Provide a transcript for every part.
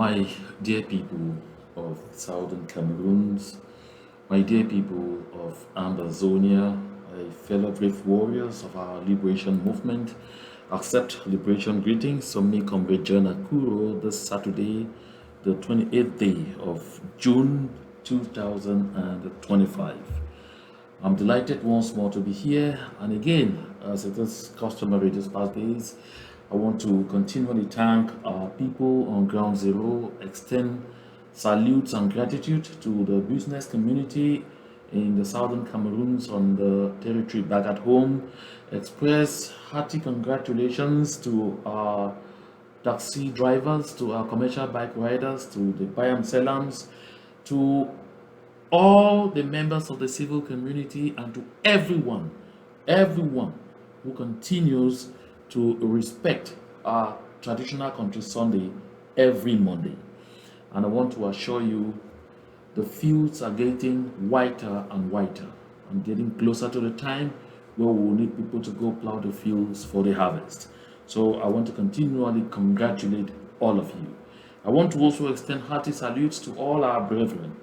My dear people of southern Cameroons, my dear people of Ambazonia, my fellow brave warriors of our liberation movement, accept liberation greetings from me, Comrade John Akuro, this Saturday, the 28th day of June 2025. I'm delighted once more to be here, and again, as it is customary these past days, I want to continually thank our people on Ground Zero, extend salutes and gratitude to the business community in the southern Cameroons on the territory back at home, express hearty congratulations to our taxi drivers, to our commercial bike riders, to the Bayam Selams, to all the members of the civil community, and to everyone who continues to respect our traditional country Sunday every Monday. And I want to assure you, the fields are getting whiter and whiter and getting closer to the time where we will need people to go plow the fields for the harvest. So I want to continually congratulate all of you. I want to also extend hearty salutes to all our brethren,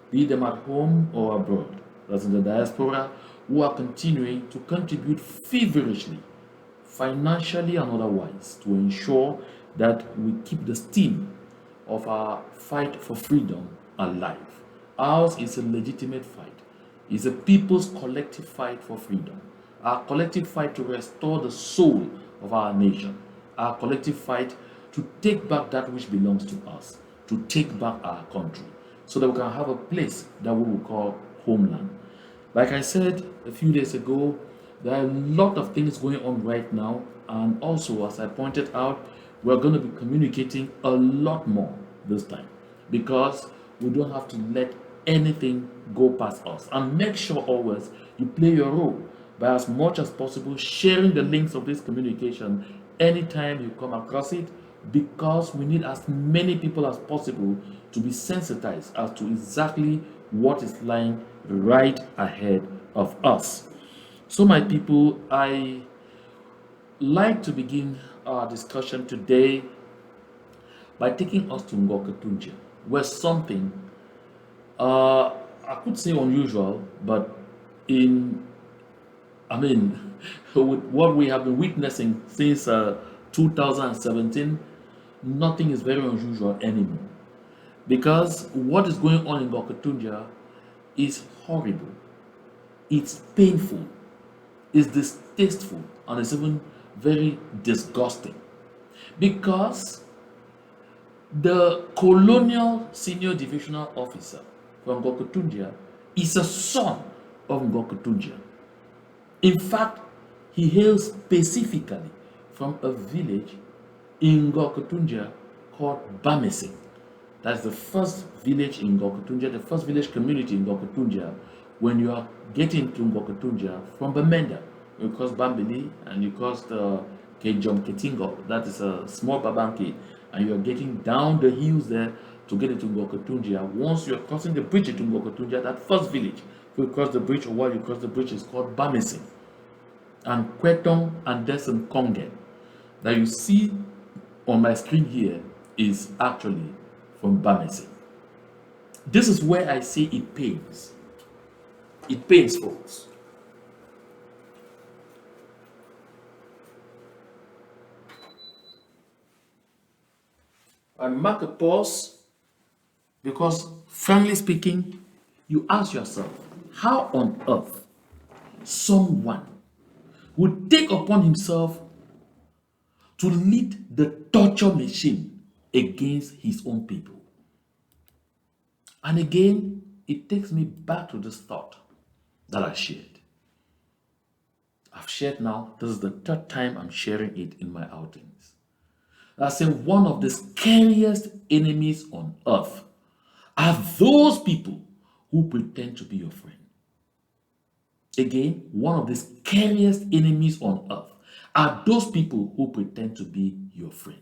be them at home or abroad, that's in the diaspora, who are continuing to contribute feverishly, financially and otherwise, to ensure that we keep the steam of our fight for freedom alive. Ours is a legitimate fight. It's a people's collective fight for freedom. Our collective fight to restore the soul of our nation. Our collective fight to take back that which belongs to us, to take back our country, so that we can have a place that we will call homeland. Like I said a few days ago, there are a lot of things going on right now, and also, as I pointed out, we're going to be communicating a lot more this time, because we don't have to let anything go past us. And make sure always you play your role by, as much as possible, sharing the links of this communication anytime you come across it, because we need as many people as possible to be sensitized as to exactly what is lying right ahead of us. So, my people, I like to begin our discussion today by taking us to Ngoketunjia, where something, I could say unusual, but with what we have been witnessing since 2017, nothing is very unusual anymore. Because what is going on in Ngoketunjia is horrible, it's painful, it's distasteful, and it's even very disgusting. Because the colonial senior divisional officer from Ngoketunjia is a son of Ngoketunjia. In fact, he hails specifically from a village in Ngoketunjia called Bamese. That's the first village in Ngoketunjia, the first village community in Ngoketunjia. When you are getting to Ngoketunjia from Bamenda, you cross Bambili and you cross the Kejom Ketingo, that is a small Babanki, and you are getting down the hills there to get into Ngoketunjia. Once you are crossing the bridge into Ngoketunjia, that first village, if you cross the bridge or while you cross the bridge, is called Bamese. And Kwetong and Desen Kongen that you see on my screen here is actually from Bamese. This is where I say it pains. It pains, folks. I mark a pause because, frankly speaking, you ask yourself, how on earth someone would take upon himself to lead the torture machine against his own people? And again, it takes me back to this thought that I shared. I've shared now, this is the third time I'm sharing it in my outings. I say one of the scariest enemies on earth are those people who pretend to be your friend. Again, one of the scariest enemies on earth are those people who pretend to be your friend.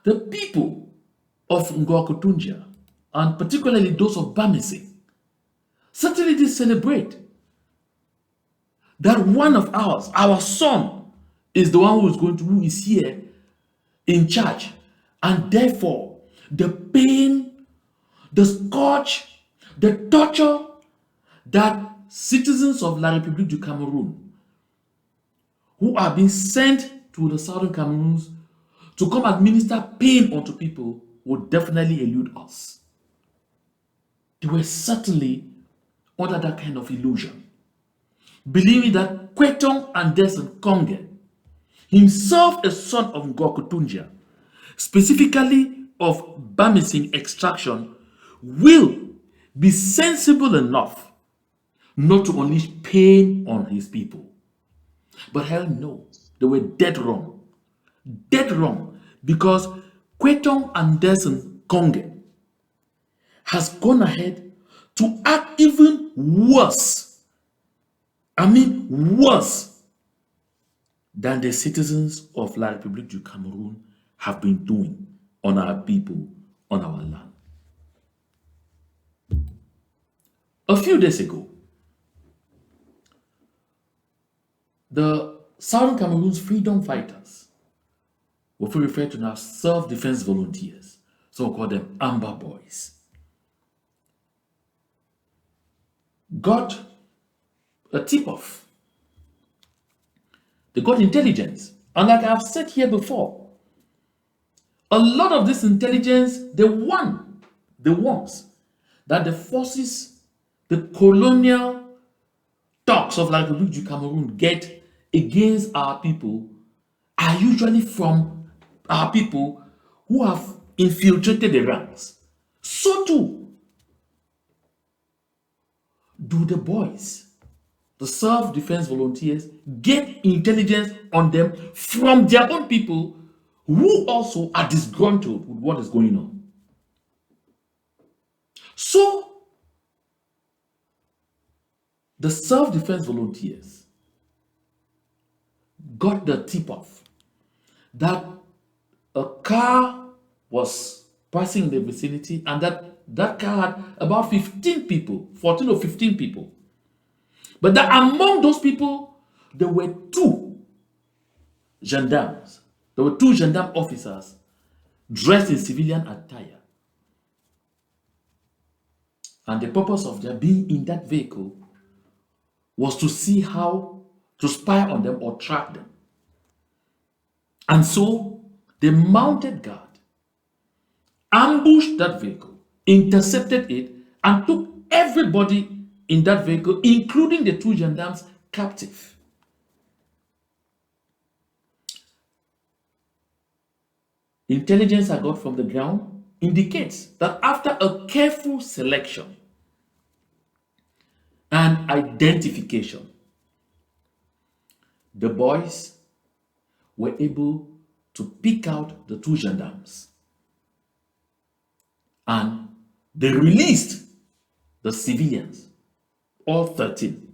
The people of Ngoketunjia, and particularly those of Bamese, certainly did celebrate that one of ours, our son, is the one who is here in charge And therefore, the pain, the scourge, the torture that citizens of La République du Cameroun who are being sent to the southern Cameroons to come administer pain onto people would definitely elude us. They were certainly under that kind of illusion, believing that Kwetong Anderson Konge, himself a son of Ngokutunja, specifically of Bamising extraction, will be sensible enough not to unleash pain on his people. But hell no, they were dead wrong. Dead wrong, because Kwetong Anderson Konge has gone ahead to act even worse. I mean worse than the citizens of La République du Cameroun have been doing on our people, on our land. A few days ago, the Southern Cameroon's freedom fighters, what we refer to now as self-defense volunteers, so we call them Amber Boys, got a tip-off. They got intelligence. And like I've said here before, a lot of this intelligence, the ones that the forces, the colonial talks of La République du Cameroun get against our people are usually from our people who have infiltrated the ranks. So too do the boys, the self-defense volunteers, get intelligence on them from their own people who also are disgruntled with what is going on. So the self-defense volunteers got the tip-off that a car was passing in the vicinity and that car had about 15 people, 14 or 15 people. But that among those people, there were two gendarmes. There were two gendarme officers dressed in civilian attire. And the purpose of their being in that vehicle was to see how to spy on them or track them. And so they mounted guard, ambushed that vehicle, intercepted it, and took everybody in that vehicle, including the two gendarmes, captive. Intelligence I got from the ground indicates that after a careful selection and identification, the boys were able to pick out the two gendarmes and they released the civilians, all 13.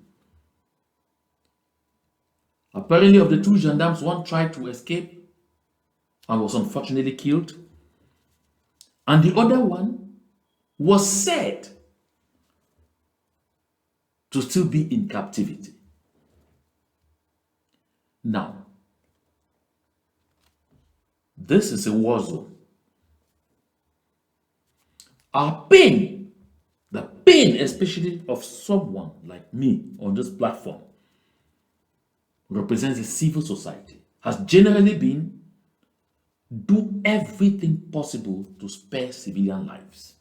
Apparently, of the two gendarmes, one tried to escape and was unfortunately killed, and the other one was said to still be in captivity. Now, this is a war zone. Our pain, the pain especially of someone like me on this platform, represents a civil society, has generally been do everything possible to spare civilian lives.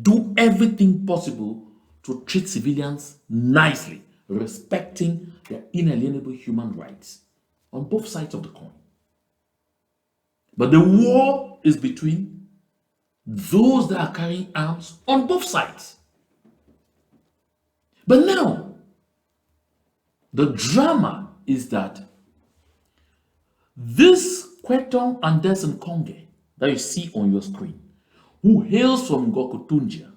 Do everything possible to treat civilians nicely, respecting their inalienable human rights on both sides of the coin. But the war is between those that are carrying arms on both sides. But now, the drama is that this Kwetong Anderson Konge that you see on your screen, who hails from Ngokutunja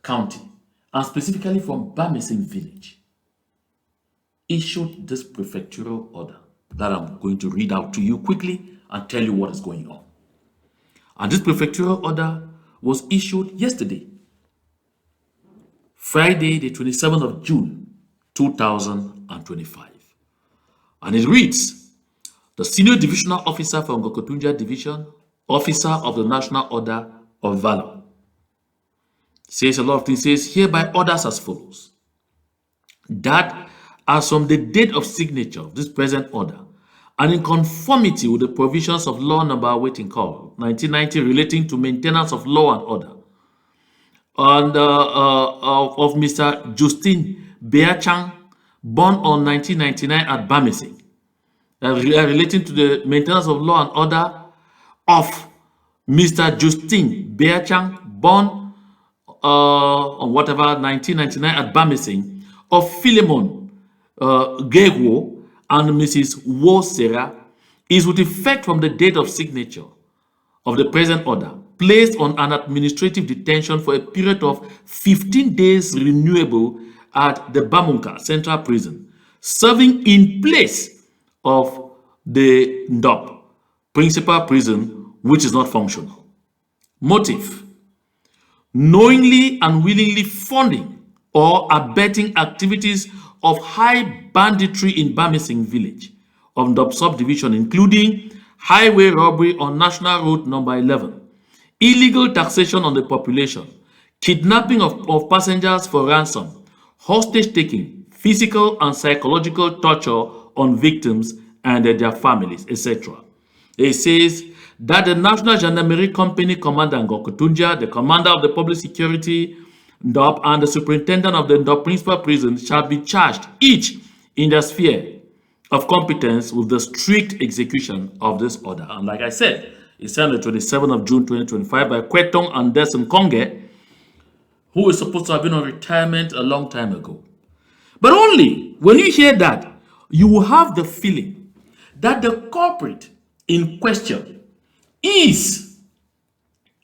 County and specifically from Bamising village, issued this prefectural order that I'm going to read out to you quickly and tell you what is going on. And this prefectural order was issued yesterday, Friday, the 27th of June, 2025. And it reads, the Senior Divisional Officer from Ngokutunja Division, officer of the National Order of Valor. Says a lot of things, says hereby orders as follows. That as from the date of signature of this present order, and in conformity with the provisions of law number 1990 relating to maintenance of law and order, and of Mr. Justin Biya, born on 1999 at Bamising, relating to the maintenance of law and order of Mr. Justin Biya, born on whatever 1999 at Bamising, of Philemon Gegwo and Mrs. Wo Serra, is with effect from the date of signature of the present order, placed on an administrative detention for a period of 15 days renewable at the Bamunka Central Prison, serving in place of the Ndop Principal Prison, which is not functional. Motive: knowingly and willingly funding or abetting activities of high banditry in Bamising village of Ndop subdivision, including highway robbery on National Road number 11, illegal taxation on the population, kidnapping of passengers for ransom, hostage taking, physical and psychological torture on victims and their families, etc. It says that the National Gendarmerie Company Commander Ngokutunja, the Commander of the Public Security Ndop, and the Superintendent of the Ndop Principal Prison shall be charged, each in their sphere of competence, with the strict execution of this order. And like I said, it's signed on the 27th of June 2025 by Kwetong and Deson Konge, who is supposed to have been on retirement a long time ago. But only when you hear that, you will have the feeling that the culprit in question is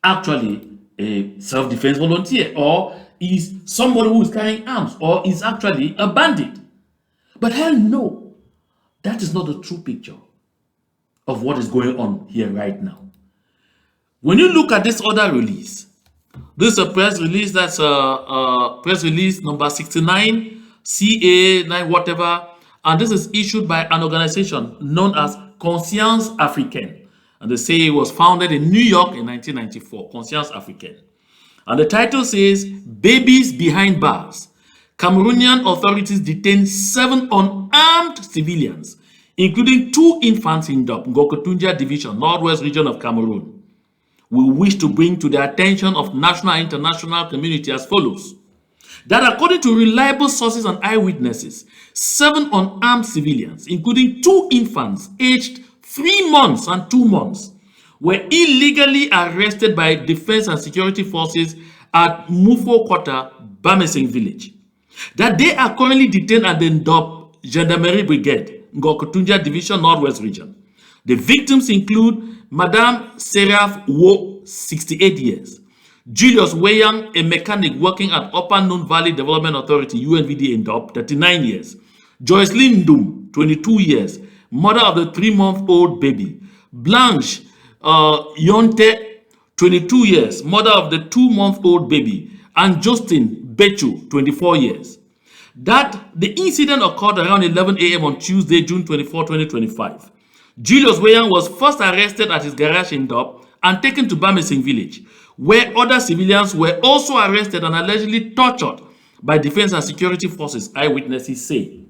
actually a self-defense volunteer, or is somebody who is carrying arms, or is actually a bandit. But hell no, that is not the true picture of what is going on here right now. When you look at this order release, this is a press release that's press release number 69, CA9 whatever, and this is issued by an organization known as Conscience Africaine. And they say it was founded in New York in 1994, Conscience Africaine. And the title says, Babies Behind Bars. Cameroonian authorities detain 7 unarmed civilians, including 2 infants in Ndop, Ngokutunja Division, Northwest Region of Cameroon. We wish to bring to the attention of national and international community as follows: that according to reliable sources and eyewitnesses, 7 unarmed civilians, including 2 infants aged 3 months and 2 months, were illegally arrested by defense and security forces at Mufo Kota, Bamising village. That they are currently detained at the Ndop Gendarmerie Brigade, Ngokutunja Division, Northwest Region. The victims include Madame Seraph Wo, 68 years, Julius Weyang, a mechanic working at Upper Noon Valley Development Authority, UNVD in Ndop, 39 years, Joycelyn Ndum, 22 years, mother of the 3-month-old baby, Blanche Yonte, 22 years, mother of the 2-month-old baby, and Justin Bechu, 24 years. That the incident occurred around 11 a.m. on Tuesday, June 24, 2025. Julius Weyang was first arrested at his garage in Ndop and taken to Bamising village, where other civilians were also arrested and allegedly tortured by defense and security forces, eyewitnesses say.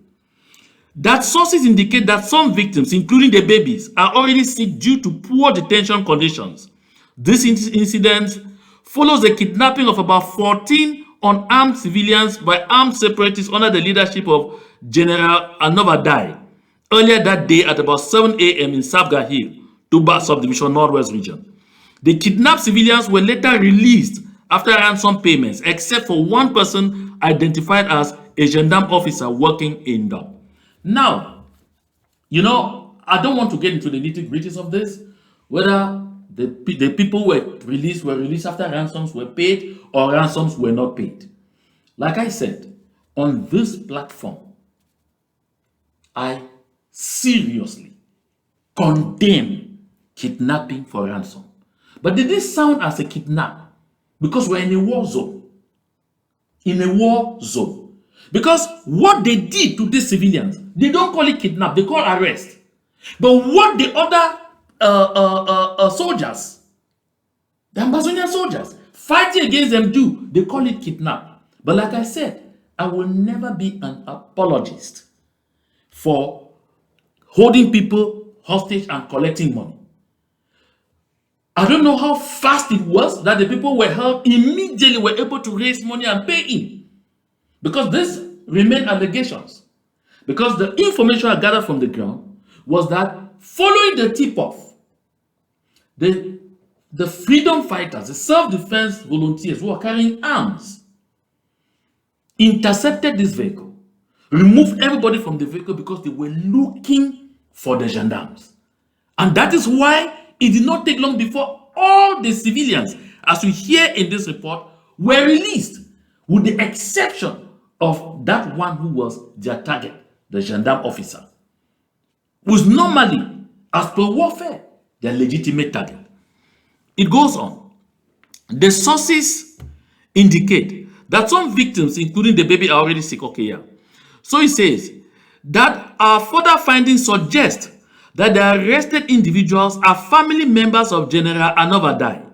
That sources indicate that some victims, including the babies, are already sick due to poor detention conditions. This incident follows the kidnapping of about 14 unarmed civilians by armed separatists under the leadership of General Anovadai earlier that day at about 7 a.m. in Sabga Hill, Tuba Subdivision, Northwest Region. The kidnapped civilians were later released after ransom payments, except for one person identified as a gendarme officer working in Ndop. Now, I don't want to get into the nitty-gritties of this, whether the people were released after ransoms were paid or ransoms were not paid. Like I said, on this platform, I seriously condemn kidnapping for ransom. But did this sound as a kidnap? Because we're in a war zone. In a war zone. Because what they did to these civilians, they don't call it kidnap, they call arrest. But what the other soldiers The Amazonian soldiers. Fighting against them do. They call it kidnap. But like I said, I will never be an apologist for holding people hostage and collecting money. I don't know how fast it was that the people were held immediately were able to raise money and pay in. Because this remain allegations. Because the information I gathered from the ground was that following the tip-off, the freedom fighters, the self-defense volunteers who are carrying arms, intercepted this vehicle, removed everybody from the vehicle because they were looking for the gendarmes. And that is why it did not take long before all the civilians, as we hear in this report, were released, with the exception of that one who was their target, the gendarme officer, who's normally, as per warfare, their legitimate target. It goes on. The sources indicate that some victims, including the baby, are already sick. Okay, yeah. So it says that our further findings suggest that the arrested individuals are family members of General Anovadai.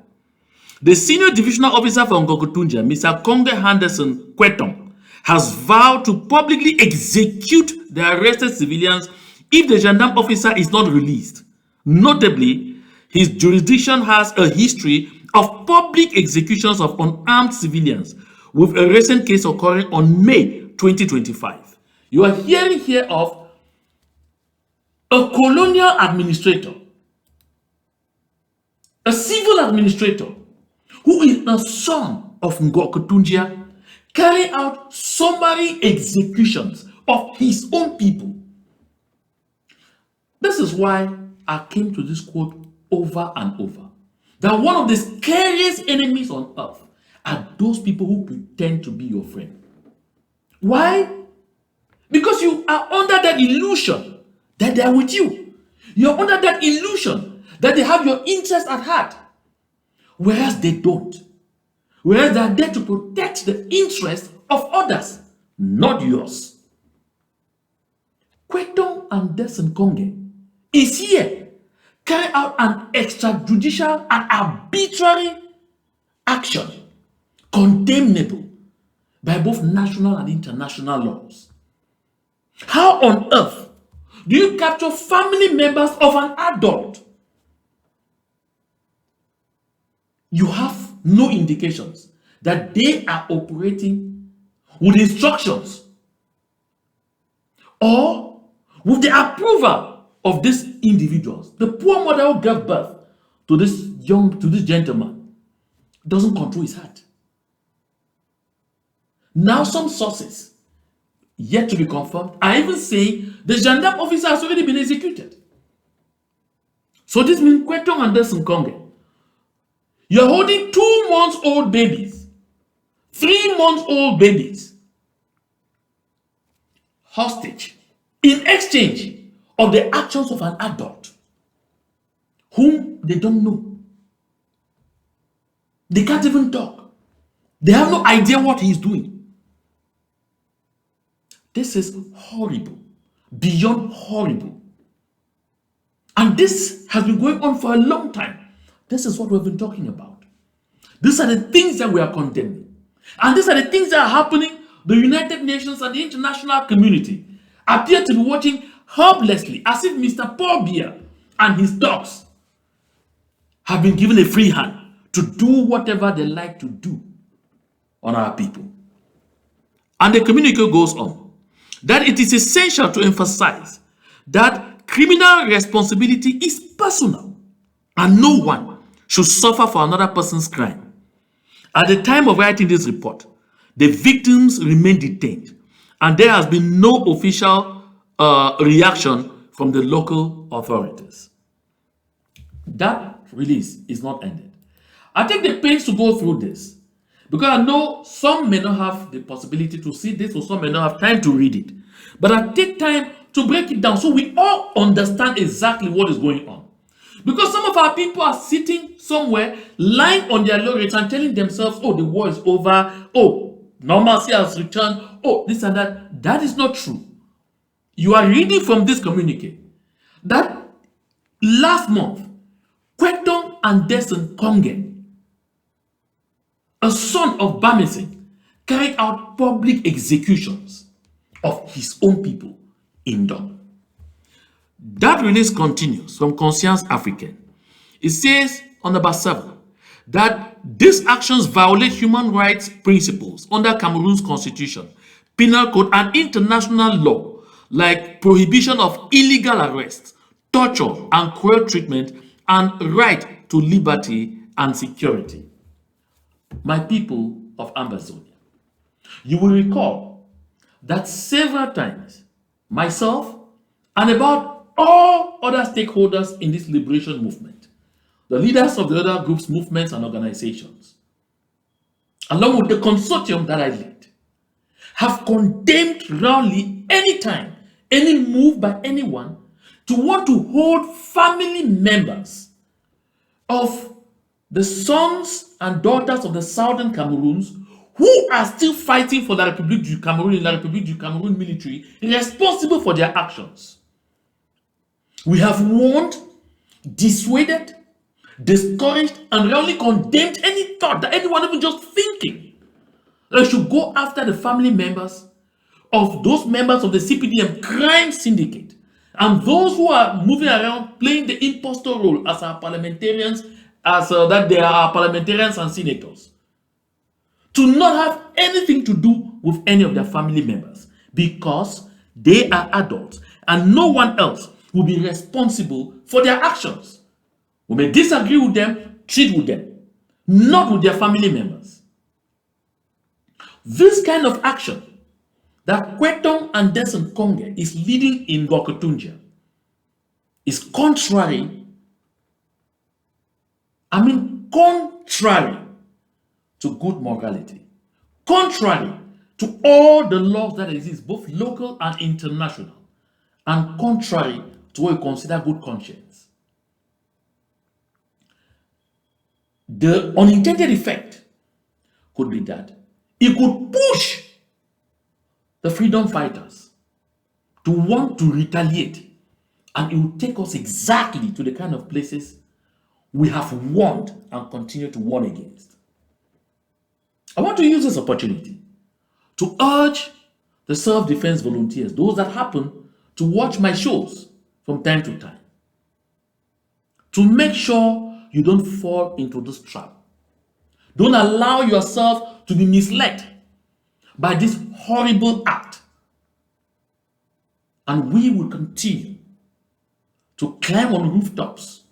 The senior divisional officer from Ngokotunja, Mr. Konge Henderson Kwetong, has vowed to publicly execute the arrested civilians if the gendarme officer is not released. Notably, his jurisdiction has a history of public executions of unarmed civilians, with a recent case occurring on May 2025. You are hearing here of a colonial administrator, a civil administrator, who is a son of Ngokotunja, carrying out summary executions of his own people. This is why I came to this quote over and over, that one of the scariest enemies on earth are those people who pretend to be your friend. Why? Because you are under that illusion that they are with you. You're under that illusion that they have your interest at heart, whereas they don't. Whereas they are there to protect the interests of others, not yours. Kwetong Anderson Konge is here carrying out an extrajudicial and arbitrary action condemnable by both national and international laws. How on earth do you capture family members of an adult? You have no indications that they are operating with instructions or with the approval of these individuals. The poor mother who gave birth to this gentleman doesn't control his heart. Now some sources, yet to be confirmed, are even saying the gendarme officer has already been executed. So this means Kwetong Anderson Konge, you're holding 2-month-old babies, 3-month-old babies hostage in exchange of the actions of an adult whom they don't know. They can't even talk. They have no idea what he's doing. This is horrible, beyond horrible. And this has been going on for a long time. This is what we've been talking about. These are the things that we are condemning. And these are the things that are happening. The United Nations and the international community appear to be watching helplessly, as if Mr. Paul Biya and his dogs have been given a free hand to do whatever they like to do on our people. And the communique goes on that it is essential to emphasize that criminal responsibility is personal and no one should suffer for another person's crime. At the time of writing this report, the victims remain detained and there has been no official reaction from the local authorities. That release is not ended. I take the pains to go through this because I know some may not have the possibility to see this or some may not have time to read it. But I take time to break it down so we all understand exactly what is going on. Because some of our people are sitting somewhere, lying on their laurels and telling themselves, oh, the war is over, oh, normalcy has returned, oh, this and that. That is not true. You are reading from this communique that last month, Kwetong Anderson Konge a son of Bamesing, carried out public executions of his own people in Dom. That release continues from Conscience Africaine. It says on number 7 that these actions violate human rights principles under Cameroon's constitution, penal code, and international law, like prohibition of illegal arrest, torture, and cruel treatment, and right to liberty and security. My people of Ambazonia, you will recall that several times myself and about all other stakeholders in this liberation movement, the leaders of the other groups, movements, and organizations, along with the consortium that I lead, have condemned roundly any time, any move by anyone to want to hold family members of the sons and daughters of the southern Cameroons who are still fighting for the Republique du Cameroun and the Republique du Cameroun military responsible for their actions. We have warned, dissuaded, discouraged, and roundly condemned any thought that anyone even just thinking that should go after the family members of those members of the CPDM crime syndicate and those who are moving around playing the impostor role as our parliamentarians, as that they are parliamentarians and senators, to not have anything to do with any of their family members because they are adults and no one else will be responsible for their actions. We may disagree with them, treat with them, not with their family members. This kind of action that Kwetong and Desen Konge is leading in Gokotunja is contrary to good morality, contrary to all the laws that exist, both local and international, and contrary to what we consider good conscience. The unintended effect could be that it could push the freedom fighters to want to retaliate, and it will take us exactly to the kind of places we have warned and continue to warn against. I want to use this opportunity to urge the self-defense volunteers, those that happen to watch my shows from time to time, to make sure you don't fall into this trap. Don't allow yourself to be misled by this horrible act. And we will continue to climb on rooftops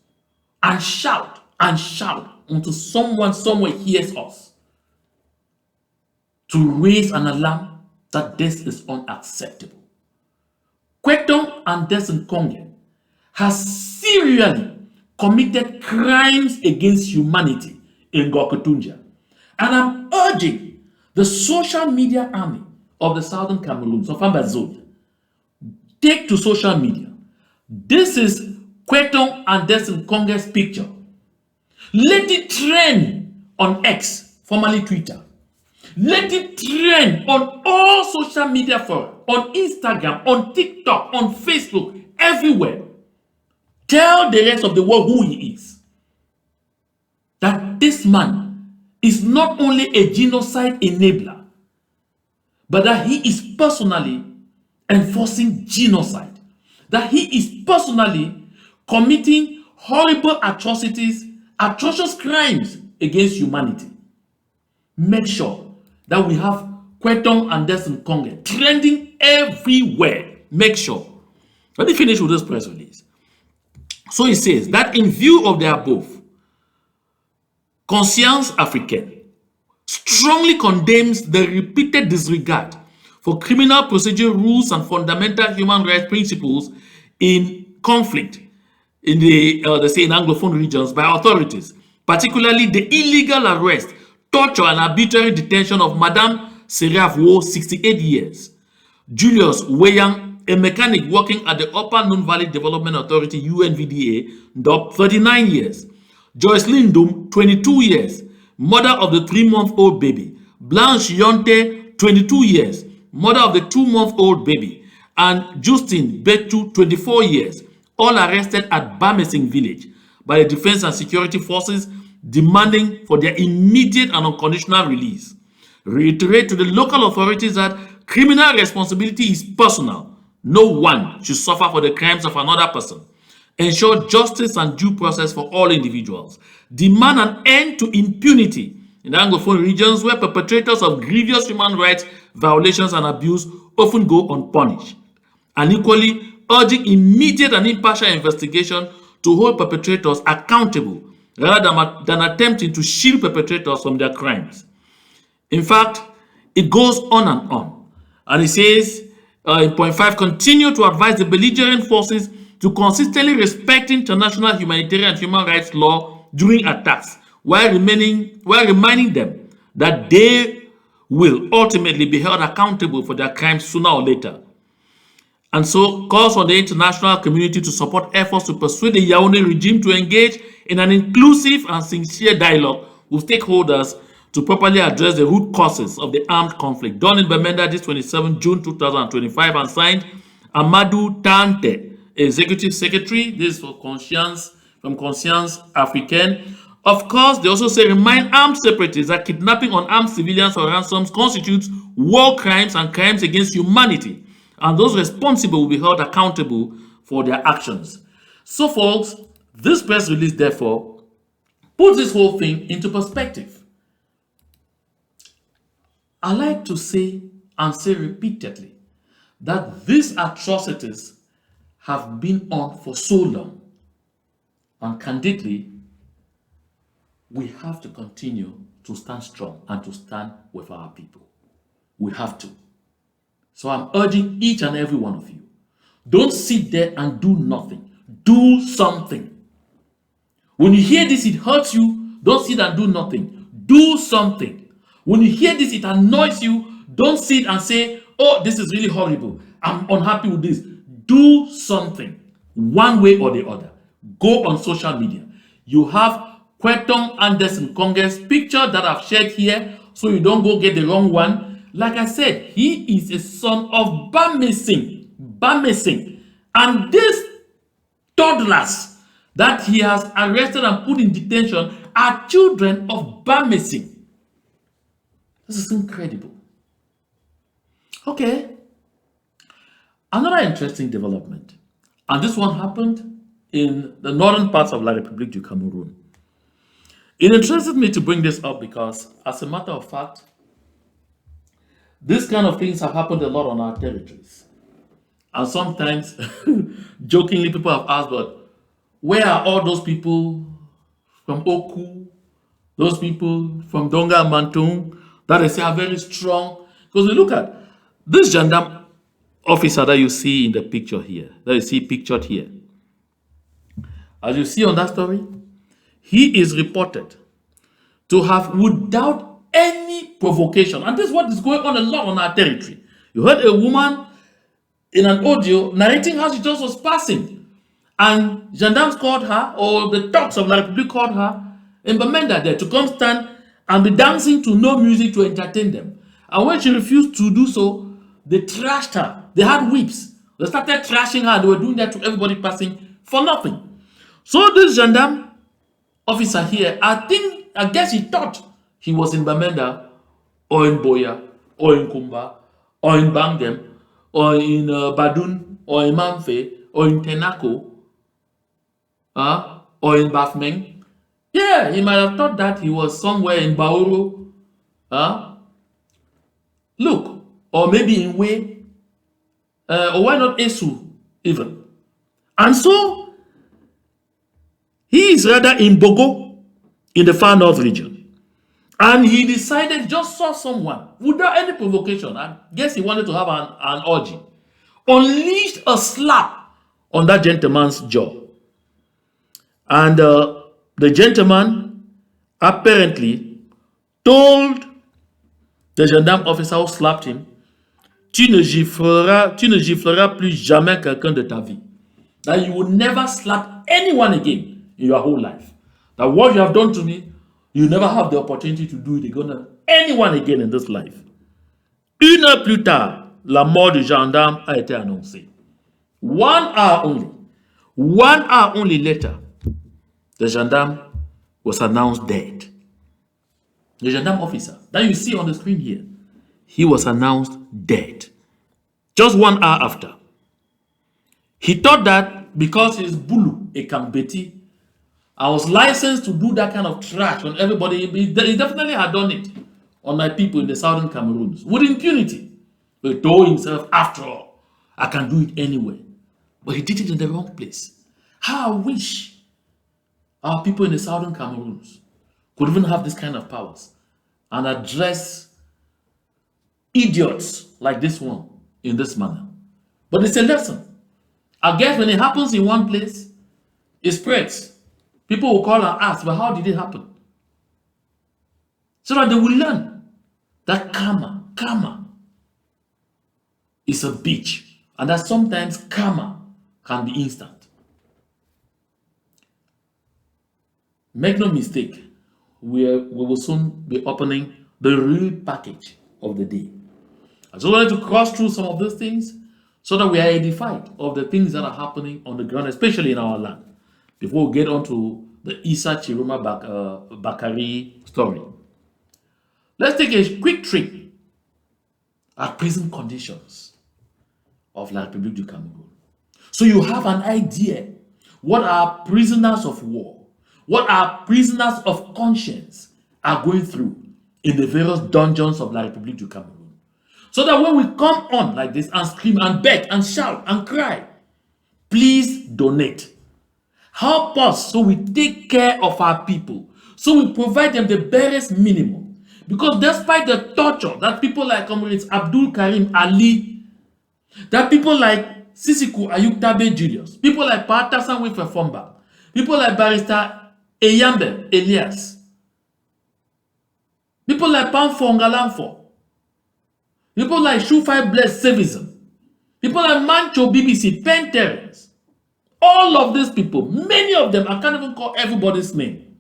and shout until someone somewhere hears us, to raise an alarm that this is unacceptable. Kwetong and Desen Konge has serially committed crimes against humanity in Gokotunja. And I'm urging the social media army of the Southern Cameroons, of Ambazonia, take to social media. This is Kwetong and Desen Konge's picture. Let it trend on X, formerly Twitter. Let it trend on all social media forums, on Instagram, on TikTok, on Facebook, everywhere. Tell the rest of the world who he is. That this man is not only a genocide enabler, but that he is personally enforcing genocide. That he is personally committing horrible atrocities, atrocious crimes against humanity. Make sure that we have Kwetong and Desen Konge trending everywhere. Make sure. Let me finish with this press release. So it says that in view of the above, Conscience Africaine strongly condemns the repeated disregard for criminal procedure rules and fundamental human rights principles in conflict in the in Anglophone regions by authorities, particularly the illegal arrest, torture, and arbitrary detention of Madame Serafwo, 68 years, Julius Weyang, a mechanic working at the Upper Nun Valley Development Authority, UNVDA, 39 years, Joyce Lindum, 22 years, mother of the 3-month-old baby, Blanche Yonte, 22 years, mother of the 2-month-old baby, and Justin Betu, 24 years, all arrested at Bamesing village by the Defense and Security Forces demanding for their immediate and unconditional release. Reiterate to the local authorities that criminal responsibility is personal. No one should suffer for the crimes of another person. Ensure justice and due process for all individuals. Demand an end to impunity in the Anglophone regions where perpetrators of grievous human rights violations and abuse often go unpunished. And equally, urging immediate and impartial investigation to hold perpetrators accountable rather than attempting to shield perpetrators from their crimes. In fact, it goes on and on. And it says in point 5, continue to advise the belligerent forces to consistently respect international humanitarian and human rights law during attacks, while reminding them that they will ultimately be held accountable for their crimes sooner or later. And so calls on the international community to support efforts to persuade the Yaoundé regime to engage in an inclusive and sincere dialogue with stakeholders to properly address the root causes of the armed conflict. Done in Bamenda this 27 June 2025 and signed Amadou Tante, Executive Secretary. This is for Conscience, from Conscience Africaine. Of course, they also say remind armed separatists that kidnapping unarmed civilians for ransoms constitutes war crimes and crimes against humanity, and those responsible will be held accountable for their actions. So, folks, this press release, therefore, puts this whole thing into perspective. I like to say and say repeatedly that these atrocities have been on for so long, and candidly, we have to continue to stand strong and to stand with our people. We have to. So I'm urging each and every one of you, don't sit there and do nothing. Do something. When you hear this, it hurts you. Don't sit and do nothing. Do something. When you hear this, it annoys you. Don't sit and say, oh, this is really horrible. I'm unhappy with this. Do something. One way or the other. Go on social media. You have Kwetong Anderson Congress picture that I've shared here, so you don't go get the wrong one. Like I said, he is a son of Bamesing. And these toddlers that he has arrested and put in detention are children of Bamesing. This is incredible. Okay. Another interesting development, and this one happened in the northern parts of La République du Cameroun. It interested me to bring this up because, as a matter of fact, these kind of things have happened a lot on our territories. And sometimes, jokingly, people have asked, but where are all those people from Oku, those people from Donga and Mantung, that they say are very strong? Because we look at this gendarme officer that you see in the picture here, that you see pictured here. As you see on that story, he is reported to have, without any provocation, and this is what is going on a lot on our territory. You heard a woman in an audio narrating how she just was passing, and gendarmes called her, or the thugs of La Republique called her in Bamenda there to come stand and be dancing to no music to entertain them. And when she refused to do so, they trashed her. They had whips. They started trashing her. They were doing that to everybody passing for nothing. So this gendarme officer here, I guess he thought he was in Bamenda, or in Boya, or in Kumba, or in Bangem, or in Badun, or in Mamfe, or in Tenako, or in Bafmeng. Yeah, he might have thought that he was somewhere in Baoro. Look, or maybe in Way, or why not Esu even. And so, he is rather in Bogo, in the far north region. And he decided, just saw someone, without any provocation, I guess he wanted to have an orgy, unleashed a slap on that gentleman's jaw. And the gentleman apparently told the gendarme officer who slapped him, tu ne gifleras plus jamais quelqu'un de ta vie. That you will never slap anyone again in your whole life. That what you have done to me, you never have the opportunity to do it again to anyone again in this life. Une heure plus tard, la mort du gendarme a été annoncée. 1 hour only later, the gendarme was announced dead. The gendarme officer that you see on the screen here, he was announced dead. Just 1 hour after. He thought that because he's Bulu, a Kambeti, I was licensed to do that kind of trash on everybody. He definitely had done it on my people in the southern Cameroons with impunity. But he told himself, after all, I can do it anyway. But he did it in the wrong place. How I wish our people in the southern Cameroons could even have this kind of powers and address idiots like this one in this manner. But it's a lesson. I guess when it happens in one place, it spreads. People will call and ask, but how did it happen? So that they will learn that karma is a bitch, and that sometimes karma can be instant. Make no mistake, we will soon be opening the real package of the day. I just wanted to cross through some of those things so that we are edified of the things that are happening on the ground, especially in our land, before we get on to the Issa Tchiroma Bakari story. Let's take a quick trip at prison conditions of La Republique du Cameroun. So you have an idea what our prisoners of war, what our prisoners of conscience are going through in the various dungeons of La Republique du Cameroun. So that when we come on like this and scream and beg and shout and cry, please donate. Help us so we take care of our people, so we provide them the barest minimum. Because despite the torture that people like Comrades Abdul Karim Ali, that people like Sisiku Ayuktabe Julius, people like Patasan Wifefomba, people like Barrister Eyambe Elias, people like Panfongalanfo, people like Shufai Bless Sevism, people like Mancho BBC, Penterens, all of these people, many of them, I can't even call everybody's name.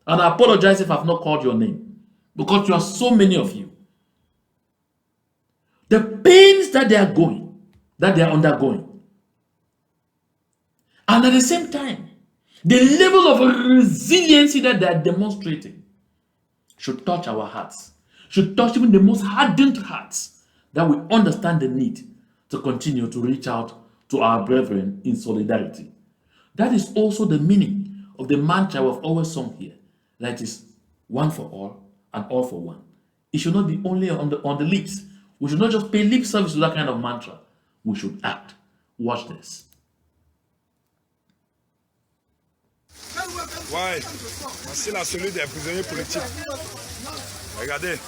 And I apologize if I've not called your name, because you are so many of you. The pains that they are undergoing, and at the same time, the level of resiliency that they are demonstrating should touch our hearts, should touch even the most hardened hearts, that we understand the need to continue to reach out to our brethren in solidarity. That is also the meaning of the mantra we've always sung here, that is one for all and all for one. It should not be only on the lips. We should not just pay lip service to that kind of mantra. We should act. Watch this. Ouais, c'est la celui des prisonniers politiques. Regardez.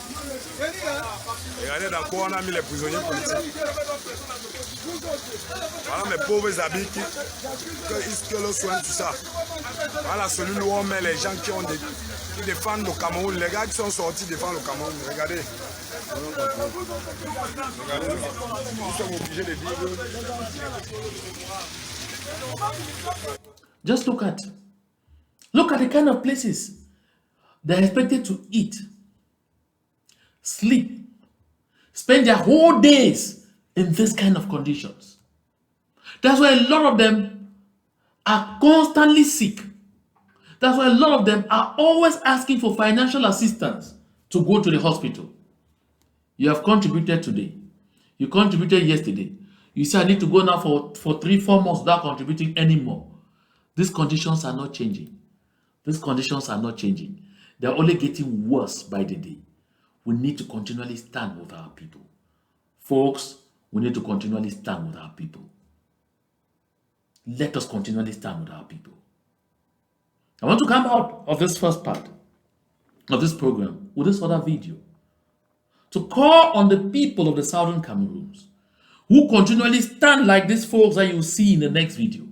Regardez dans quoi on a mis les prisonniers politiques. Voilà mes pauvres habits que le soin, tout ça. Voilà celui où on met les gens qui défendent le Cameroun. Les gars qui sont sortis défendre le Cameroun. Regardez. Regardez. Nous sommes obligés de dire. Just look at the kind of places they're expected to eat, sleep, spend their whole days in this kind of conditions. That's why a lot of them are constantly sick. That's why a lot of them are always asking for financial assistance to go to the hospital. You have contributed today. You contributed yesterday. You say, I need to go now for 3-4 months without contributing anymore. These conditions are not changing. These conditions are not changing. They're only getting worse by the day. We need to continually stand with our people. Folks, we need to continually stand with our people. Let us continually stand with our people. I want to come out of this first part of this program with this other video to call on the people of the southern Cameroons who continually stand like these folks that you see in the next video.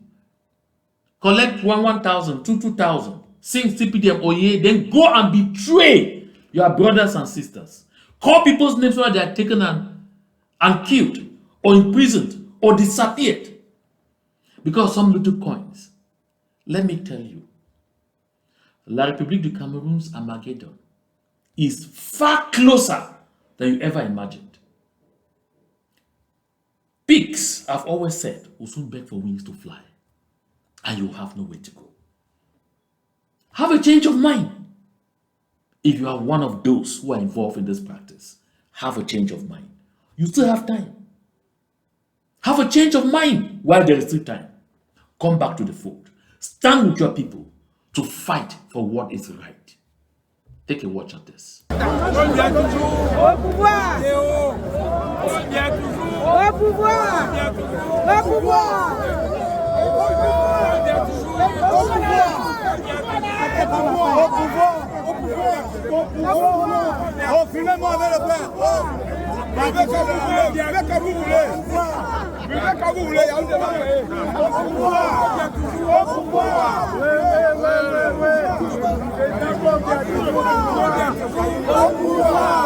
Collect 1,000, 2,000, sing CPDM Oye, then go and betray your brothers and sisters. Call people's names where they are taken and killed, or imprisoned, or disappeared. Because some little coins. Let me tell you, La République du Cameroun's Armageddon is far closer than you ever imagined. Pigs, I've always said, will soon beg for wings to fly, and you will have nowhere to go. Have a change of mind. If you are one of those who are involved in this practice, have a change of mind. You still have time. Have a change of mind while there is still time. Come back to the fold. Stand with your people to fight for what is right. Take a watch at this. Au pouvoir! Au pouvoir! Au pouvoir! Oh, finalement, avec le père. Buvez quand vous voulez, buvez quand vous voulez. Buvez quand vous voulez, il y a un débat. Au pouvoir! Au pouvoir! Oui. Au pouvoir!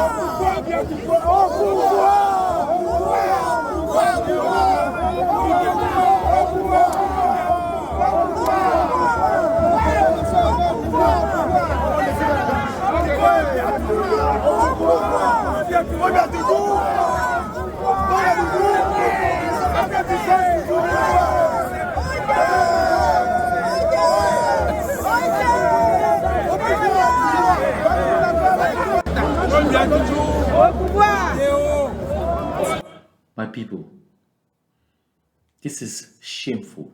My people, this is shameful,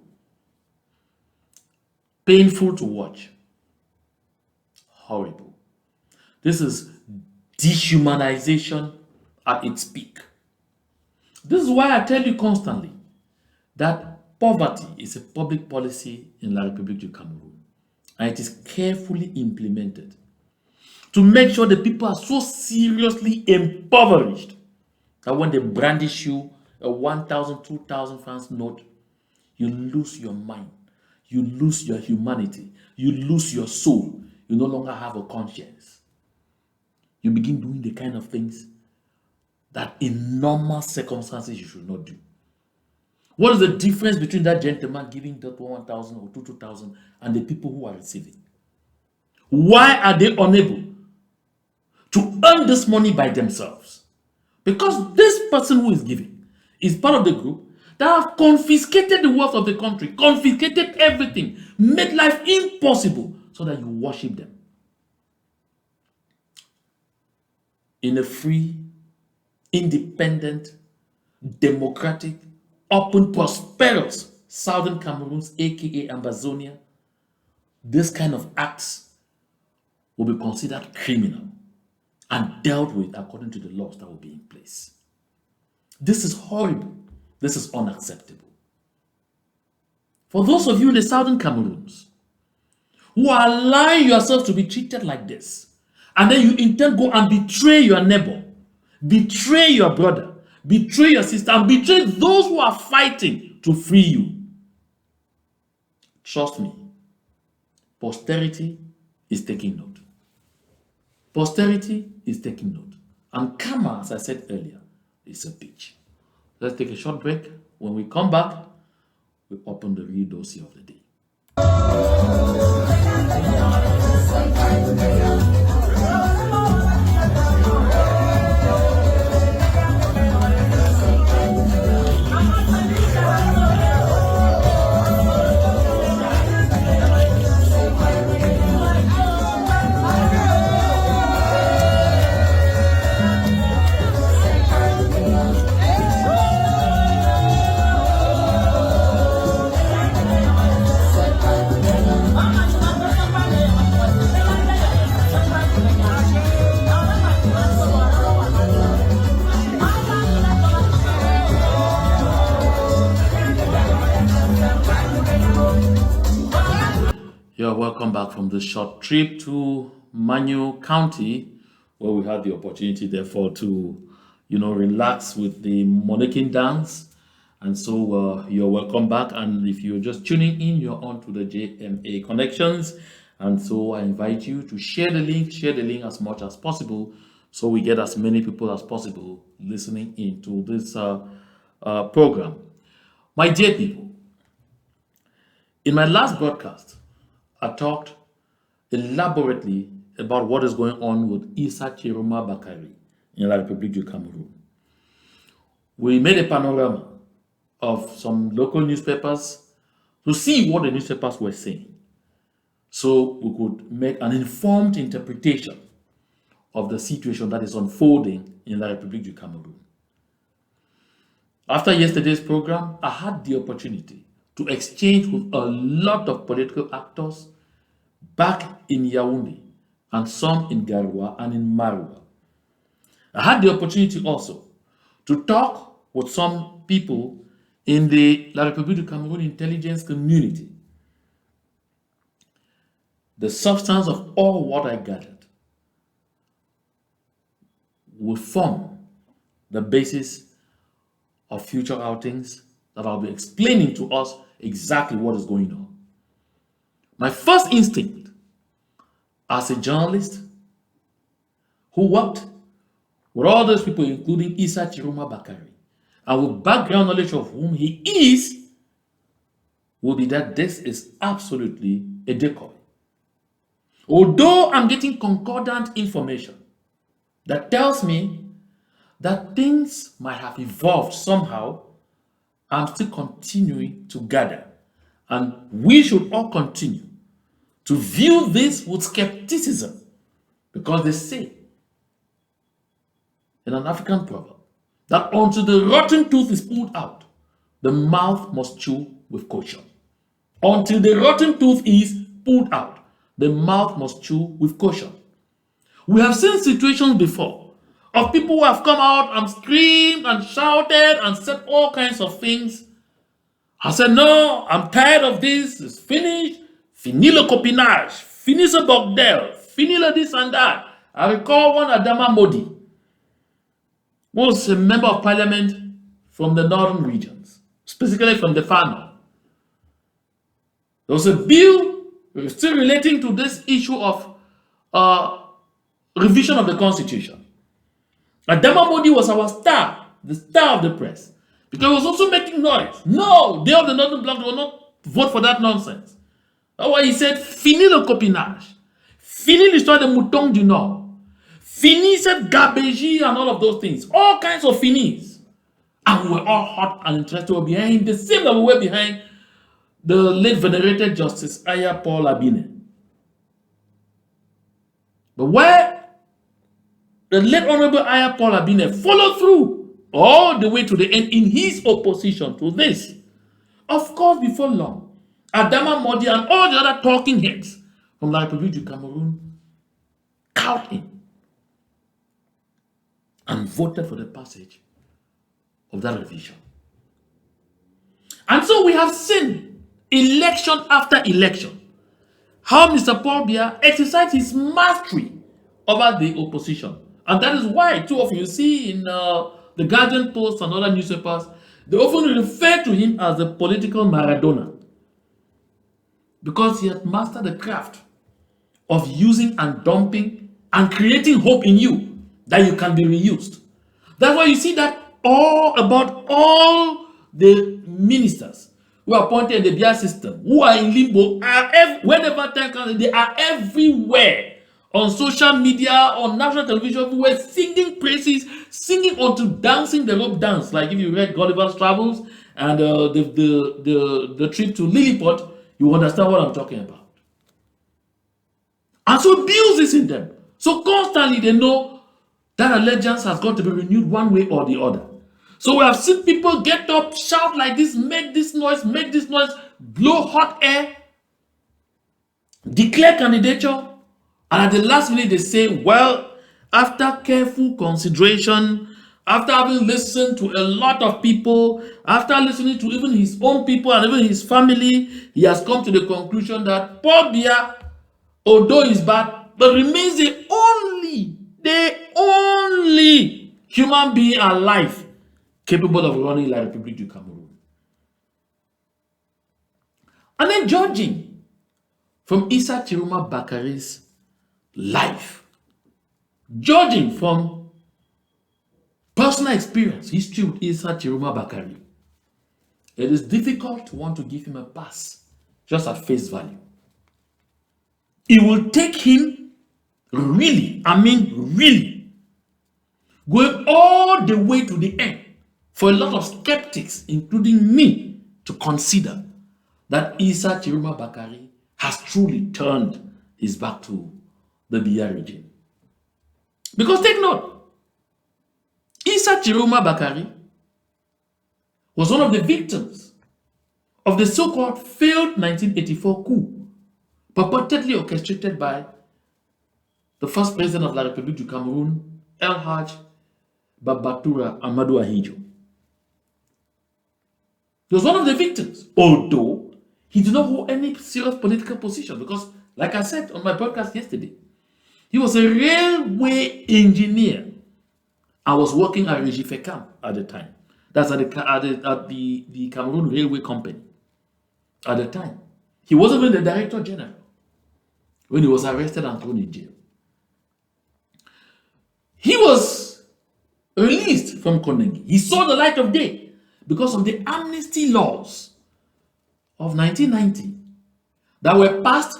painful to watch, horrible. This is dehumanization at its peak. This is why I tell you constantly that poverty is a public policy in La République du Cameroun, and it is carefully implemented to make sure the people are so seriously impoverished that when they brandish you a 1,000, 2,000 francs note, you lose your mind, you lose your humanity, you lose your soul, you no longer have a conscience. You begin doing the kind of things that in normal circumstances you should not do. What is the difference between that gentleman giving that 1,000 or 2,000 and the people who are receiving? Why are they unable to earn this money by themselves? Because this person who is giving is part of the group that have confiscated the wealth of the country, confiscated everything, made life impossible so that you worship them. In a free, independent, democratic, open, prosperous Southern Cameroons, aka Ambazonia, this kind of acts will be considered criminal and dealt with according to the laws that will be in place. This is horrible. This is unacceptable. For those of you in the Southern Cameroons who are allowing yourselves to be treated like this, and then you intend to go and betray your neighbor, betray your brother, betray your sister, and betray those who are fighting to free you. Trust me, posterity is taking note. Posterity is taking note. And karma, as I said earlier, is a bitch. Let's take a short break. When we come back, we open the real dossier of the day. You're welcome back from this short trip to Manu County, where we had the opportunity, therefore, to, relax with the Monacan dance. And so you're welcome back. And if you're just tuning in, you're on to the JMA Connections. And so I invite you to share the link as much as possible, so we get as many people as possible listening into this program. My dear people, in my last broadcast, I talked elaborately about what is going on with Issa Tchiroma in La Republique du Cameroun. We made a panorama of some local newspapers to see what the newspapers were saying. so we could make an informed interpretation of the situation that is unfolding in the Republique du Cameroun. After yesterday's program, I had the opportunity to exchange with a lot of political actors back in Yaoundé and some in Garoua and in Maroua. I had the opportunity also to talk with some people in the La République du Cameroun intelligence community. The substance of all what I gathered will form the basis of future outings that I'll be explaining to us exactly what is going on. My first instinct as a journalist who worked with all those people, including Issa Tchiroma, and with background knowledge of whom he is, will be that this is absolutely a decoy. Although I'm getting concordant information that tells me that things might have evolved somehow, I'm still continuing to gather. And we should all continue to view this with skepticism, because they say in an African proverb that until the rotten tooth is pulled out, the mouth must chew with caution. Until the rotten tooth is pulled out, the mouth must chew with caution. We have seen situations before of people who have come out and screamed and shouted and said all kinds of things. I said, no, I'm tired of this, it's finished. Fini le copinage, fini ce bordel, fini le this and that. I recall one Adama Modi, who was a member of parliament from the northern regions, specifically from the far north. There was a bill still relating to this issue of revision of the constitution. Adama Modi was our star, the star of the press, because he was also making noise. No, they of the northern bloc will not vote for that nonsense. That's why he said, fini le copinage, fini l'histoire de mouton du Nord, fini cette gabegie and all of those things, all kinds of finis. And we were all hot and interested. We were behind him, the same that we were behind the late venerated Justice Aya Paul Abine. But where the late Honorable Aya Paul Abine followed through all the way to the end in his opposition to this, of course, before long, Adama Modi and all the other talking heads from La République du Cameroun cowed him and voted for the passage of that revision. And so we have seen election after election how Mr. Paul Biya exercised his mastery over the opposition. And that is why two of you see in the Guardian Post and other newspapers, they often refer to him as the political Maradona, because he had mastered the craft of using and dumping and creating hope in you that you can be reused. That's why you see that all about all the ministers who are appointed in the Biya system, who are in limbo, whenever time comes, they are everywhere on social media, on national television, everywhere, singing praises, singing onto dancing the rope dance. Like if you read Gulliver's Travels and the trip to Lilliput, you understand what I'm talking about. And so builds this in them. So constantly they know that allegiance has got to be renewed one way or the other. So we have seen people get up, shout like this, make this noise, blow hot air, declare candidature, and at the last minute they say, well, after careful consideration, after having listened to a lot of people, after listening to even his own people and even his family, he has come to the conclusion that Paul Biya, although he's bad, but remains the only human being alive capable of running La République du Cameroun. And then judging from Issa Tchiroma Bakary's life, judging from personal experience, history with Issa Tchiroma Bakary, it is difficult to want to give him a pass just at face value. It will take him really, going all the way to the end for a lot of skeptics, including me, to consider that Issa Tchiroma Bakary has truly turned his back to the Biya regime. Because take note, Issa Tchiroma Bakari was one of the victims of the so-called failed 1984 coup, purportedly orchestrated by the first president of La Republique du Cameroun, El Haj Babatura Amadou Ahidjo. He was one of the victims, although he did not hold any serious political position because, like I said on my podcast yesterday, he was a railway engineer and was working at Regifecam at the time. That's at the Cameroon Railway Company at the time. He wasn't even the Director General when he was arrested and thrown in jail. He was released from Konengi. He saw the light of day because of the amnesty laws of 1990 that were passed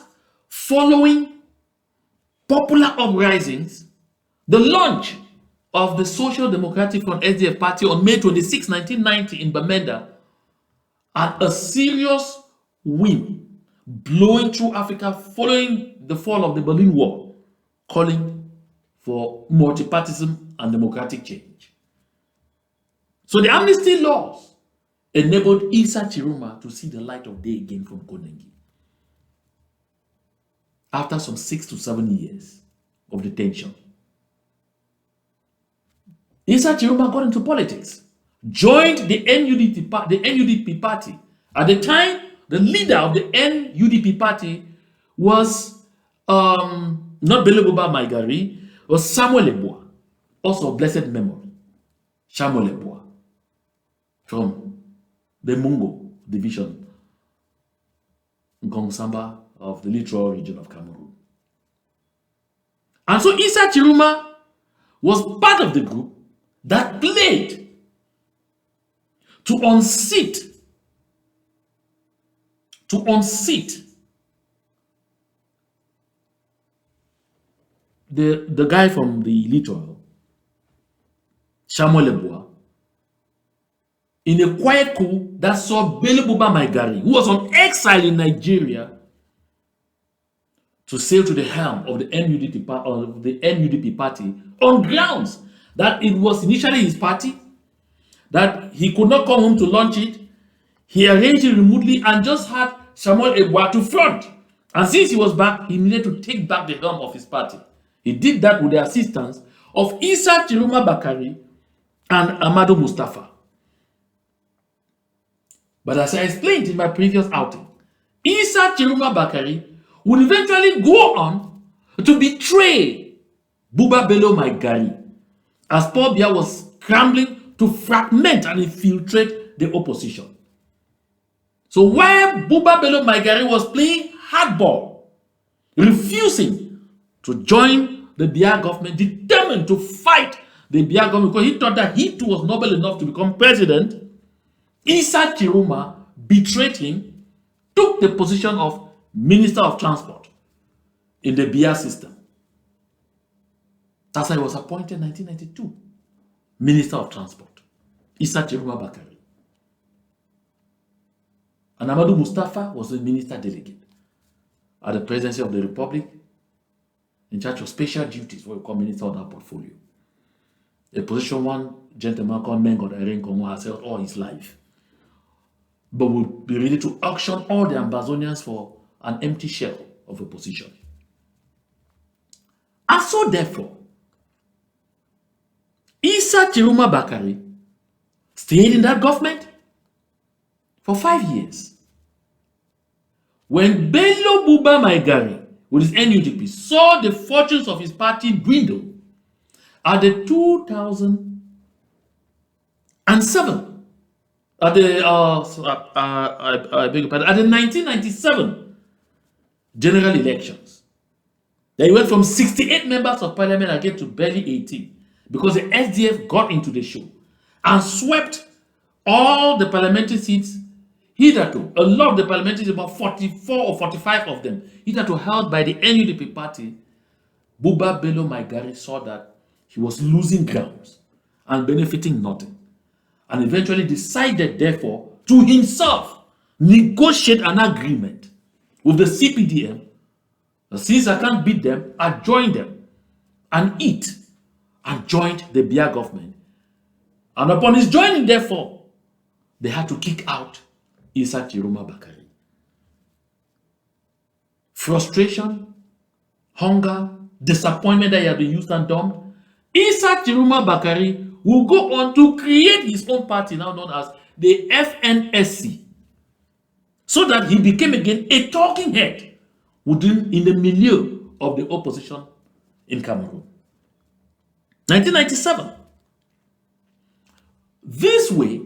following popular uprisings, the launch of the Social Democratic Front SDF party on May 26, 1990 in Bamenda, and a serious wind blowing through Africa following the fall of the Berlin Wall, calling for multipartism and democratic change. So the amnesty laws enabled Issa Tchiroma to see the light of day again from Konengi after some 6 to 7 years of detention. Issa Tchiroma got into politics, joined the NUDP party. At the time, the leader of the NUDP party was not Beloboba Maigari, was Samuel Eboa, also of blessed memory. Samuel Eboa, from the Mungo division, Ngongsamba of the Littoral region of Cameroon. And so Issa Tchiroma was part of the group that played to unseat the guy from the littoral, Samuel Eboa, in a quiet coup that saw Beloboba Maigari, who was on exile in Nigeria, to sail to the helm of the NUDP party on grounds that it was initially his party, that he could not come home to launch it. He arranged it remotely and just had Samuel Eboa to front. And since he was back, he needed to take back the helm of his party. He did that with the assistance of Issa Tchiroma Bakari and Amadou Mustafa. But as I explained in my previous outing, Issa Tchiroma Bakari would eventually go on to betray Buba Bello Maigari as Paul Biya was scrambling to fragment and infiltrate the opposition. So while Buba Bello Maigari was playing hardball, refusing to join the Biya government, determined to fight the Biya government because he thought that he too was noble enough to become president, Issa Tchiroma betrayed him, took the position of Minister of Transport in the Biya system. That's why he was appointed in 1992, Minister of Transport, Issa Tchiroma Bakari. And Amadou Mustafa was the minister delegate at the presidency of the Republic, in charge of special duties, what we call Minister of that portfolio. A position one gentleman called Mengo Irene Komo has held all his life, but will be ready to auction all the Ambazonians for an empty shell of a position. And so therefore, Issa Tchiroma Bakari stayed in that government for 5 years. When Bello Buba Maigari with his NUDP saw the fortunes of his party dwindle at the 2007, at the 1997 general elections, they went from 68 members of parliament again to barely 18 because the SDF got into the show and swept all the parliamentary seats hitherto. A lot of the parliamentary seats, about 44 or 45 of them, hitherto held by the NUDP party. Buba Bello Maigari saw that he was losing grounds and benefiting nothing, and eventually decided, therefore, to himself negotiate an agreement with the CPDM. Since I can't beat them, I joined them and joined the Biya government. And upon his joining, therefore, they had to kick out Issa Tchiroma Bakari. Frustration, hunger, disappointment that he had been used and dumped. Issa Tchiroma Bakari will go on to create his own party, now known as the FNSC, so that he became again a talking head in the milieu of the opposition in Cameroon. 1997. This way,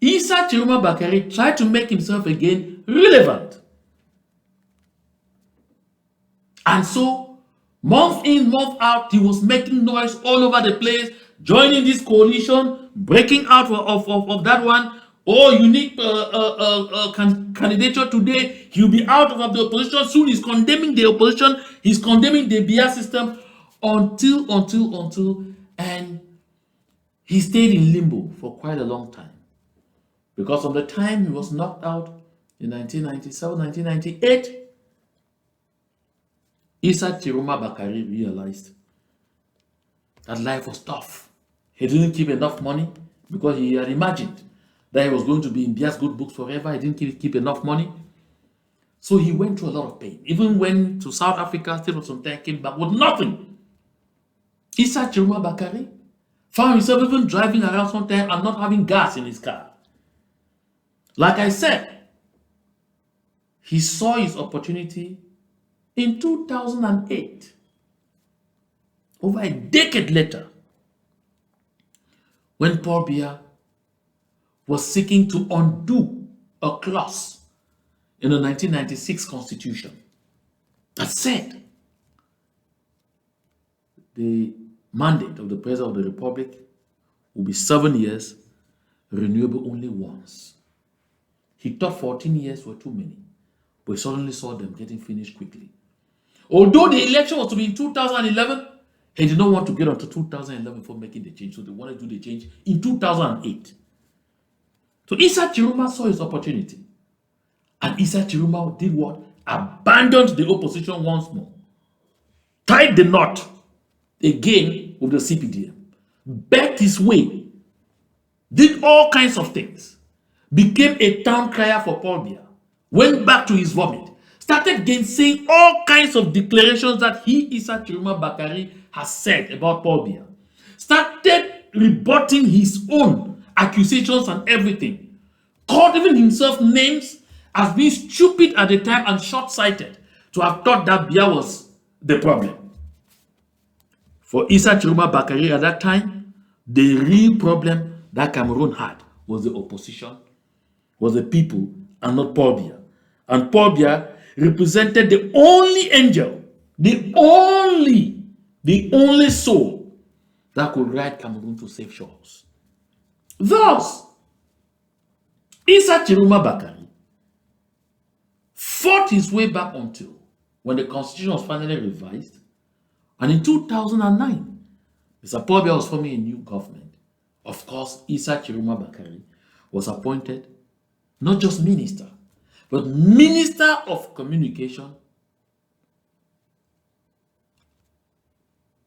Issa Tchiroma Bakari tried to make himself again relevant. And so, month in, month out, he was making noise all over the place, joining this coalition, breaking out of that one. Oh, unique candidature today. He'll be out of the opposition. Soon he's condemning the opposition. He's condemning the Biya system until, and he stayed in limbo for quite a long time. Because from the time he was knocked out in 1997, 1998, Issa Tchiroma Bakari realized that life was tough. He didn't keep enough money because he had imagined that he was going to be in Biya's good books forever. He didn't keep enough money. So he went through a lot of pain. Even went to South Africa, stayed for some time, came back with nothing. Issa Tchiroma Bakari found himself even driving around sometime and not having gas in his car. Like I said, he saw his opportunity in 2008, over a decade later, when Paul Biya was seeking to undo a clause in the 1996 constitution that said the mandate of the President of the Republic will be 7 years, renewable only once. He thought 14 years were too many, but he suddenly saw them getting finished quickly. Although the election was to be in 2011, he did not want to get onto 2011 before making the change, so they wanted to do the change in 2008. So Issa Tchiroma saw his opportunity, and Issa Tchiroma did what? Abandoned the opposition once more, tied the knot again with the CPDM, begged his way, did all kinds of things, became a town crier for Paul Biya, went back to his vomit, started gainsaying all kinds of declarations that he, Issa Tchiroma Bakari, has said about Paul Biya, started rebutting his own accusations and everything, called even himself names as being stupid at the time and short-sighted to have thought that Biya was the problem. For Issa Tchiroma Bakari at that time, the real problem that Cameroon had was the opposition, was the people, and not Paul Biya. And Paul Biya represented the only angel, the only soul that could ride Cameroon to safe shores. Thus, Issa Tchiroma Bakari fought his way back until when the constitution was finally revised, and in 2009, Mr. Paul Biya was forming a new government. Of course, Issa Tchiroma Bakari was appointed not just minister, but Minister of Communication,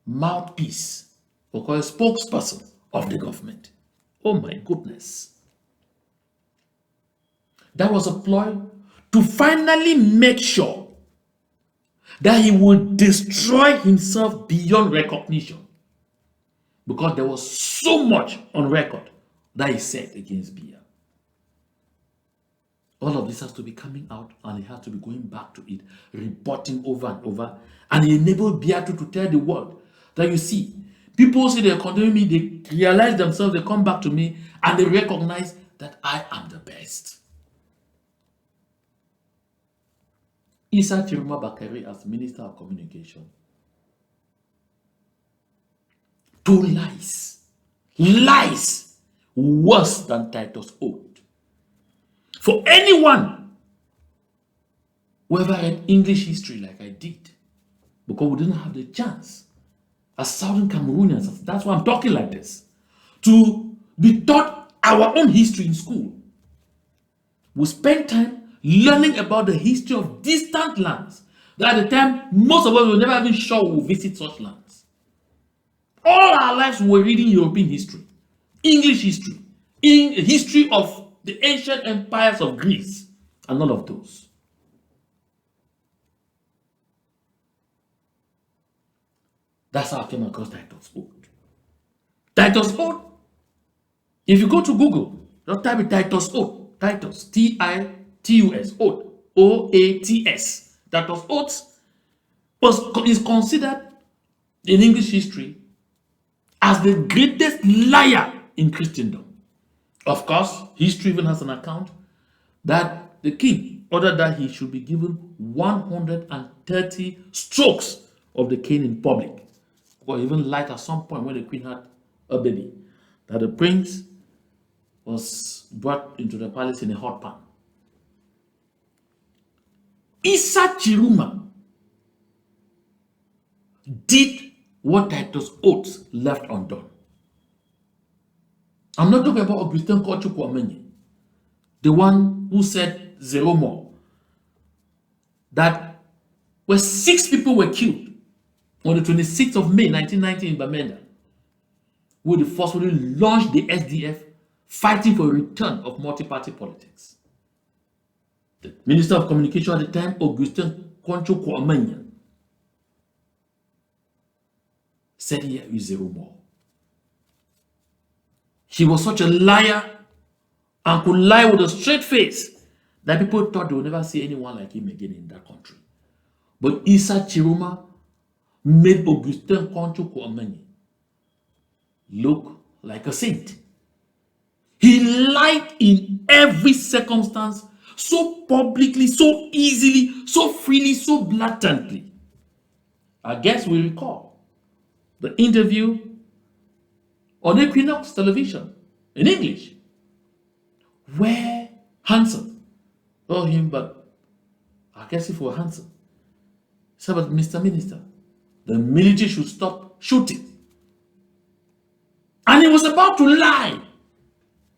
mouthpiece, or called a spokesperson of the government. Oh my goodness. That was a ploy to finally make sure that he would destroy himself beyond recognition, because there was so much on record that he said against Biya. All of this has to be coming out, and he has to be going back to it, reporting over and over, and he enabled Biya to tell the world that, you see, people say they're condemning me, they realize themselves, they come back to me, and they recognize that I am the best. Issa Tchiroma Bakari as Minister of Communication told lies worse than Titus Oath. For anyone who ever read English history like I did, because we didn't have the chance as Southern Cameroonians, that's why I'm talking like this, to be taught our own history in school. We spend time learning about the history of distant lands that at the time most of us were never even sure we would visit such lands. All our lives we were reading European history, English history, in history of the ancient empires of Greece, and all of those. That's how I came across Titus Oath. Titus Oath. If you go to Google, just type it Titus Oath. Titus, T-I-T-U-S, Oath, O-A-T-S. Titus Oath is considered in English history as the greatest liar in Christendom. Of course, history even has an account that the king ordered that he should be given 130 strokes of the cane in public. Or even like at some point when the queen had a baby, that the prince was brought into the palace in a hot pan. Issa Tchiroma did what Titus Oath left undone. I'm not talking about Augustin Kochukwu, the one who said zero more. That where 6 people were killed on the 26th of May 1990 in Bamenda, who they forcefully launched the SDF fighting for a return of multi-party politics. The Minister of Communication at the time, Augustin Kochukwu, said here is zero more. He was such a liar and could lie with a straight face that people thought they would never see anyone like him again in that country. But Issa Tchiroma made Augustin Kochukwu look like a saint. He lied in every circumstance, so publicly, so easily, so freely, so blatantly. I guess we recall the interview on Equinox television in English, where Hanson told him, but I guess if we were Hanson, he said, but Mr. Minister, the military should stop shooting. And he was about to lie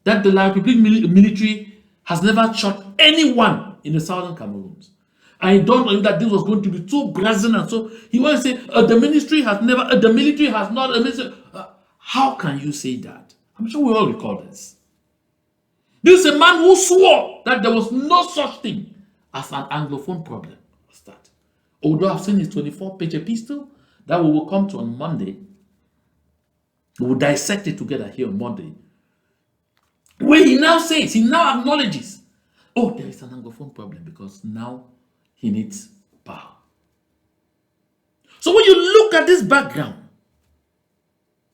that the Republique military has never shot anyone in the southern Cameroons. And he don't know that this was going to be so brazen, and so he wants to say the military has never, the military has not. How can you say that? I'm sure we all recall this. This is a man who swore that there was no such thing as an Anglophone problem. What's that? Although I've seen his 24-page epistle that we will come to on Monday, we will dissect it together here on Monday, where he now says, he now acknowledges, oh, there is an Anglophone problem because now he needs power. So when you look at this background,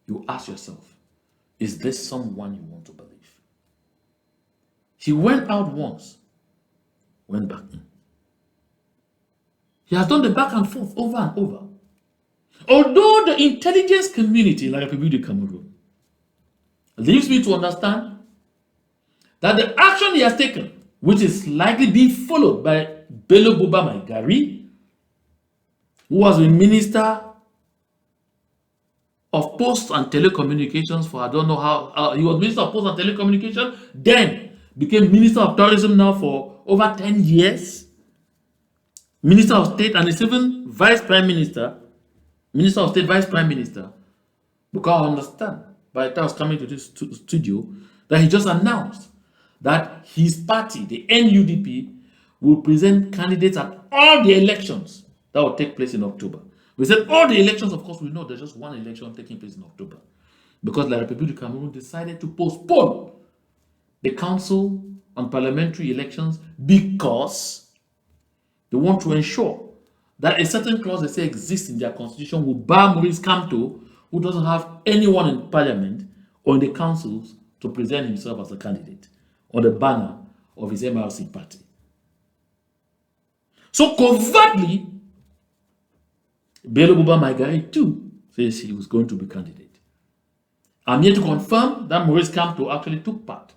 you ask yourself, is this someone you want to believe? He went out once, went back in. He has done the back and forth over and over. Although the intelligence community in the Republique of Cameroon leaves me to understand that the action he has taken, which is likely being followed by Bello Boba Maigari, who was the Minister of Posts and Telecommunications for I don't know how, he was Minister of Posts and Telecommunications, then became Minister of Tourism now for over 10 years, Minister of State, and is even Vice Prime Minister, Minister of State, Vice Prime Minister, because I understand by the time I was coming to this studio that he just announced that his party, the NUDP, will present candidates at all the elections that will take place in October. We said all the elections, of course, we know there's just one election taking place in October because the Republique of Cameroon decided to postpone the council and parliamentary elections because they want to ensure that a certain clause they say exists in their constitution will bar Maurice Kamto, who doesn't have anyone in parliament or in the councils, to present himself as a candidate on the banner of his MRC party. So covertly, Bello Boba Maigari too says he was going to be candidate. I'm here to confirm that Maurice Kamto actually took part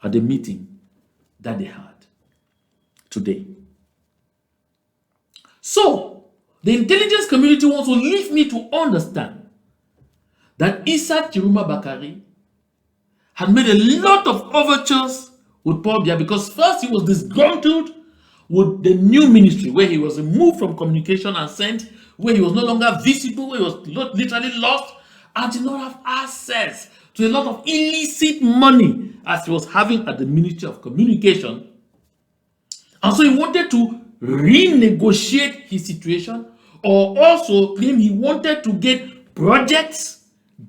at the meeting that they had today. So, the intelligence community wants to leave me to understand that Issa Tchiroma Bakari had made a lot of overtures with Paul Biya, because first he was disgruntled with the new ministry, where he was removed from communication and sent, where he was no longer visible, where he was literally lost, and did not have access to a lot of illicit money as he was having at the Ministry of Communication. And so he wanted to renegotiate his situation, or also claim he wanted to get projects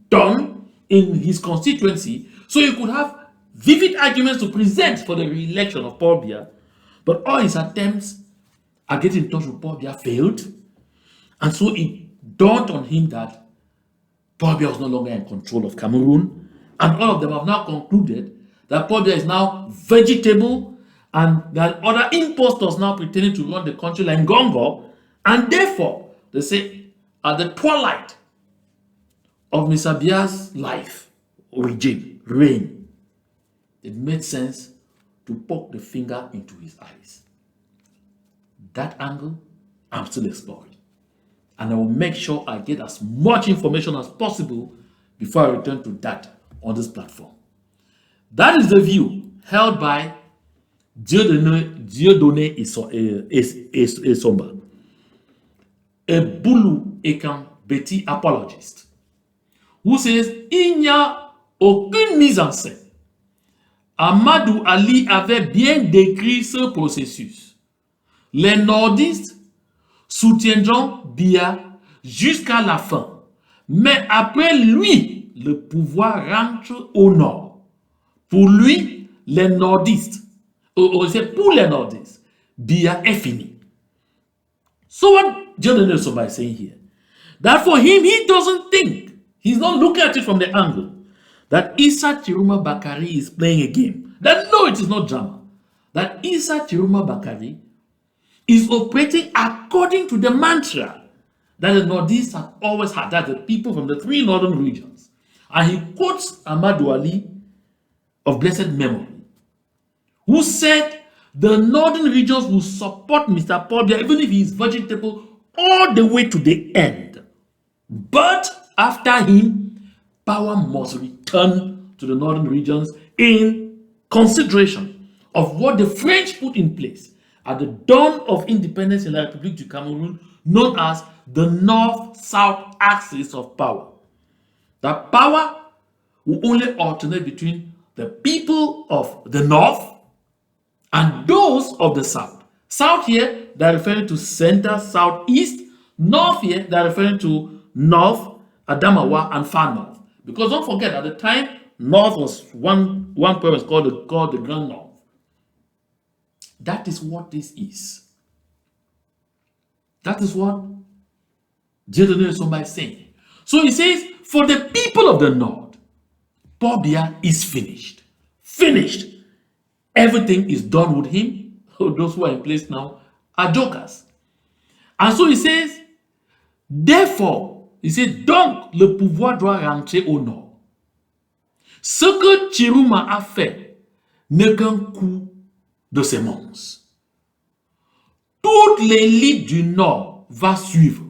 done in his constituency so he could have vivid arguments to present for the re-election of Paul Biya. But all his attempts at getting in touch with Paul Biya failed. And so it dawned on him that Paul Biya was no longer in control of Cameroon. And all of them have now concluded that Paul Biya is now vegetable, and that other impostors now pretending to run the country like Gongo. And therefore, they say, at the twilight of Mr. Biya's life, reign, it made sense to poke the finger into his eyes. That angle, I'm still exploring. And I will make sure I get as much information as possible before I return to that on this platform. That is the view held by Dieudonné Essomba, a Boulou Ekan Betty apologist, who says il n'y a aucune mise en scène. Amadou Ali avait bien décrit ce processus. Les nordistes soutiendront Biya jusqu'à la fin, mais après lui, le pouvoir rentre au nord. Pour lui, les nordistes, c'est pour les nordistes, Biya est fini. So what Dieudonné Essomba is saying here, that for him, he doesn't think, he's not looking at it from the angle that Issa Tchiroma Bakari is playing a game. That no, it is not drama. That Issa Tchiroma Bakari is operating according to the mantra that the Northeast have always had, that the people from the 3 northern regions. And he quotes Amadou Ali of blessed memory, who said the northern regions will support Mr. Paul Biya even if he is vegetable all the way to the end. But after him, power must return to the northern regions in consideration of what the French put in place at the dawn of independence in the Republique du Cameroun, known as the North-South axis of power. That power will only alternate between the people of the North and those of the South. South here, they're referring to center, southeast. North here, they're referring to North, Adamawa, and Far North. Because don't forget, at the time, North was one province called the Grand North. That is what this is. That is what Dieudonné Essomba is saying. So he says, for the people of the North, Paul Biya is finished. Finished. Everything is done with him. Those who are in place now are jokers. And so he says, therefore, il dit donc le pouvoir doit rentrer au nord. Ce que Tchiroma a fait n'est qu'un coup de sémence. Toute l'élite du nord va suivre.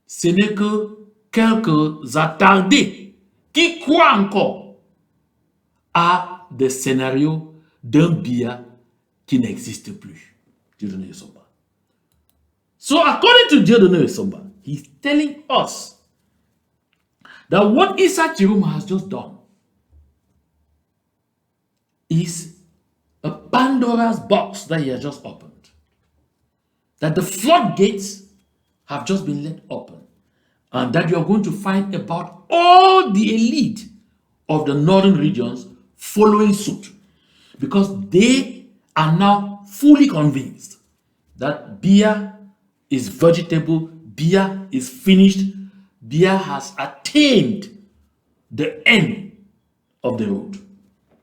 Ce n'est que quelques attardés qui croient encore à des scénarios d'un Biya qui n'existe plus. Dieudonné Essomba. So according to Dieudonné Essomba, he's telling us that what Issa Tchiroma has just done is a Pandora's box that he has just opened. That the floodgates have just been let open. And that you are going to find about all the elite of the northern regions following suit. Because they are now fully convinced that Biya is vegetable, Biya is finished, Biya has attained the end of the road.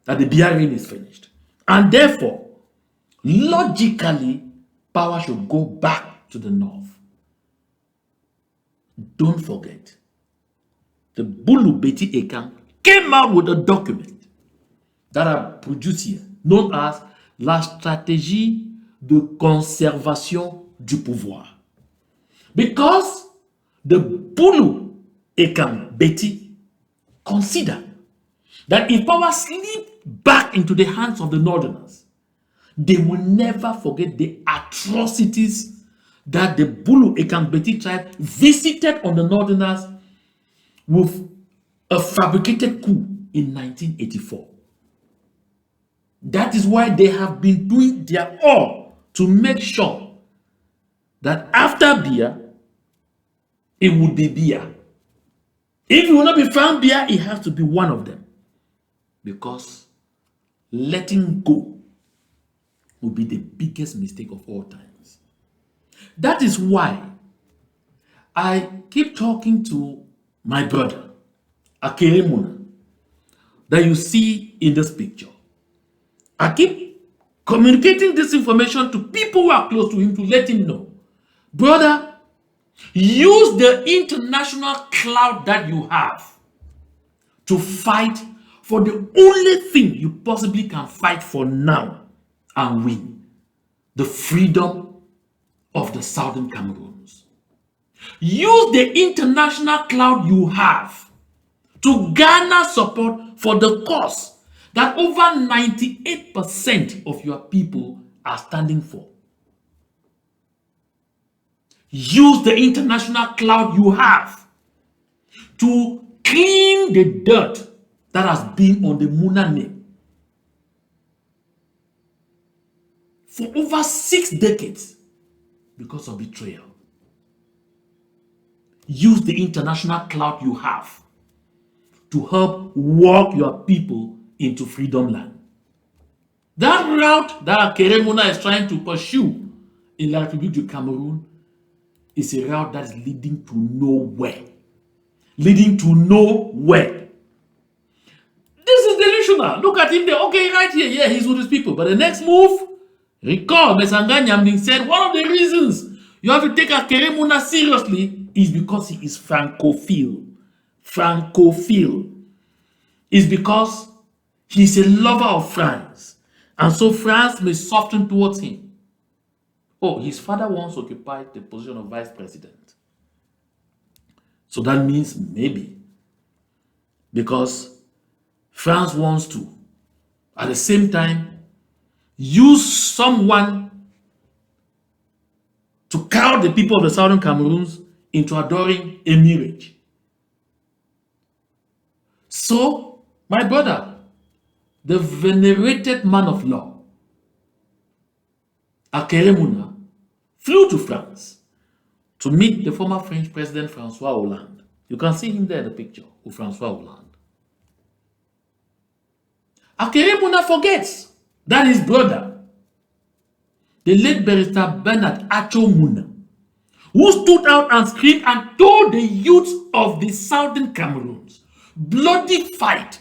That the Biya reign is finished. And therefore, logically, power should go back to the north. Don't forget, the Boulou Betty Ekan came out with a document that I produced here, known as la stratégie de conservation du pouvoir. Because the Boulou Ekan Betty consider that if power slipped back into the hands of the Northerners, they will never forget the atrocities that the Bulu Ekangbeti tribe visited on the Northerners with a fabricated coup in 1984. That is why they have been doing their all to make sure that after Biya, it would be Biya. If it will not be found Biya, it has to be one of them. Because letting go will be the biggest mistake of all times. That is why I keep talking to my brother, Akere, that you see in this picture. I keep communicating this information to people who are close to him to let him know, brother, use the international clout that you have to fight for the only thing you possibly can fight for now and win: the freedom of the Southern Cameroons. Use the international clout you have to garner support for the cause that over 98% of your people are standing for. Use the international clout you have to clean the dirt that has been on the Muna name for over 6 decades because of betrayal. Use the international clout you have to help walk your people into freedom land. That route that Akere is trying to pursue in La Republique du Cameroun is a route that is leading to nowhere. Leading to nowhere. This is delusional. Look at him there. Okay, right here. Yeah, he's with his people. But the next move, recall, Mesanga Nyamding said one of the reasons you have to take Akere seriously is because he is Francophile. Francophile is because he's a lover of France. And so France may soften towards him. Oh, his father once occupied the position of vice president. So that means maybe. Because France wants to, at the same time, use someone to cow the people of the Southern Cameroons into adoring a mirage. So, my brother, the venerated man of law, Akere, flew to France to meet the former French President François Hollande. You can see him there in the picture with François Hollande. Akere forgets that his brother, the late barrister Bernard Acho Muna, who stood out and screamed and told the youth of the Southern Cameroons, bloody fight.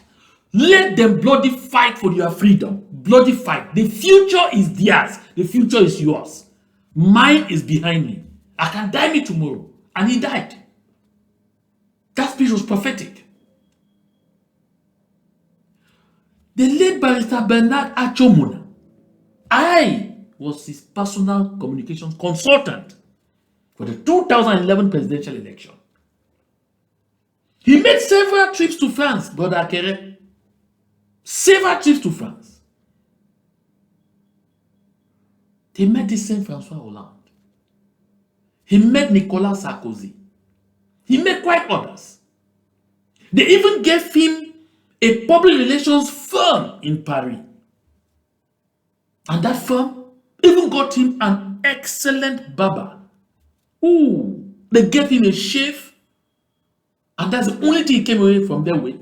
Let them bloody fight for your freedom. Bloody fight. The future is theirs. The future is yours. Mine is behind me. I can die me tomorrow. And he died. That speech was prophetic. The late barrister Bernard Achomuna, I was his personal communications consultant for the 2011 presidential election. He made several trips to France, brother Akere. Several trips to France. He met the same François Hollande. He met Nicolas Sarkozy. He met quite others. They even gave him a public relations firm in Paris. And that firm even got him an excellent barber. Ooh, they gave him a shave. And that's the only thing he came away from there with.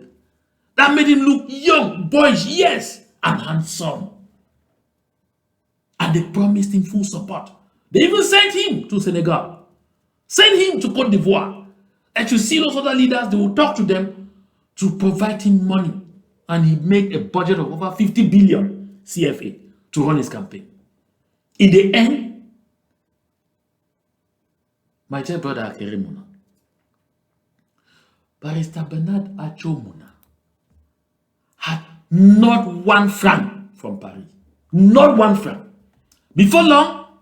That made him look young, boyish, yes, and handsome. And they promised him full support. They even sent him to Senegal. Sent him to Côte d'Ivoire. And to see those other leaders, they will talk to them to provide him money. And he made a budget of over 50 billion CFA to run his campaign. In the end, my dear brother Akere Muna, Barrister Bernard Acho Muna had not 1 franc from Paris. Not 1 franc. Before long,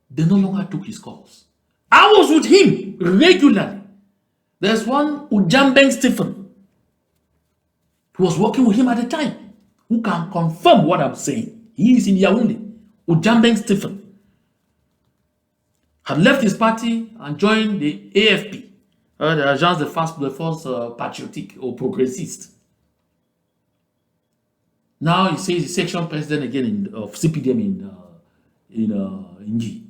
they no longer took his calls. I was with him regularly. There's one Ujambeng Stephen. who was working with him at the time, who can confirm what I'm saying. He is in Yaoundé. Ojambeng Stephen had left his party and joined the AFP, the Agence de Force Patriotique or Progressiste. Now he says he's section president again of CPDM in G.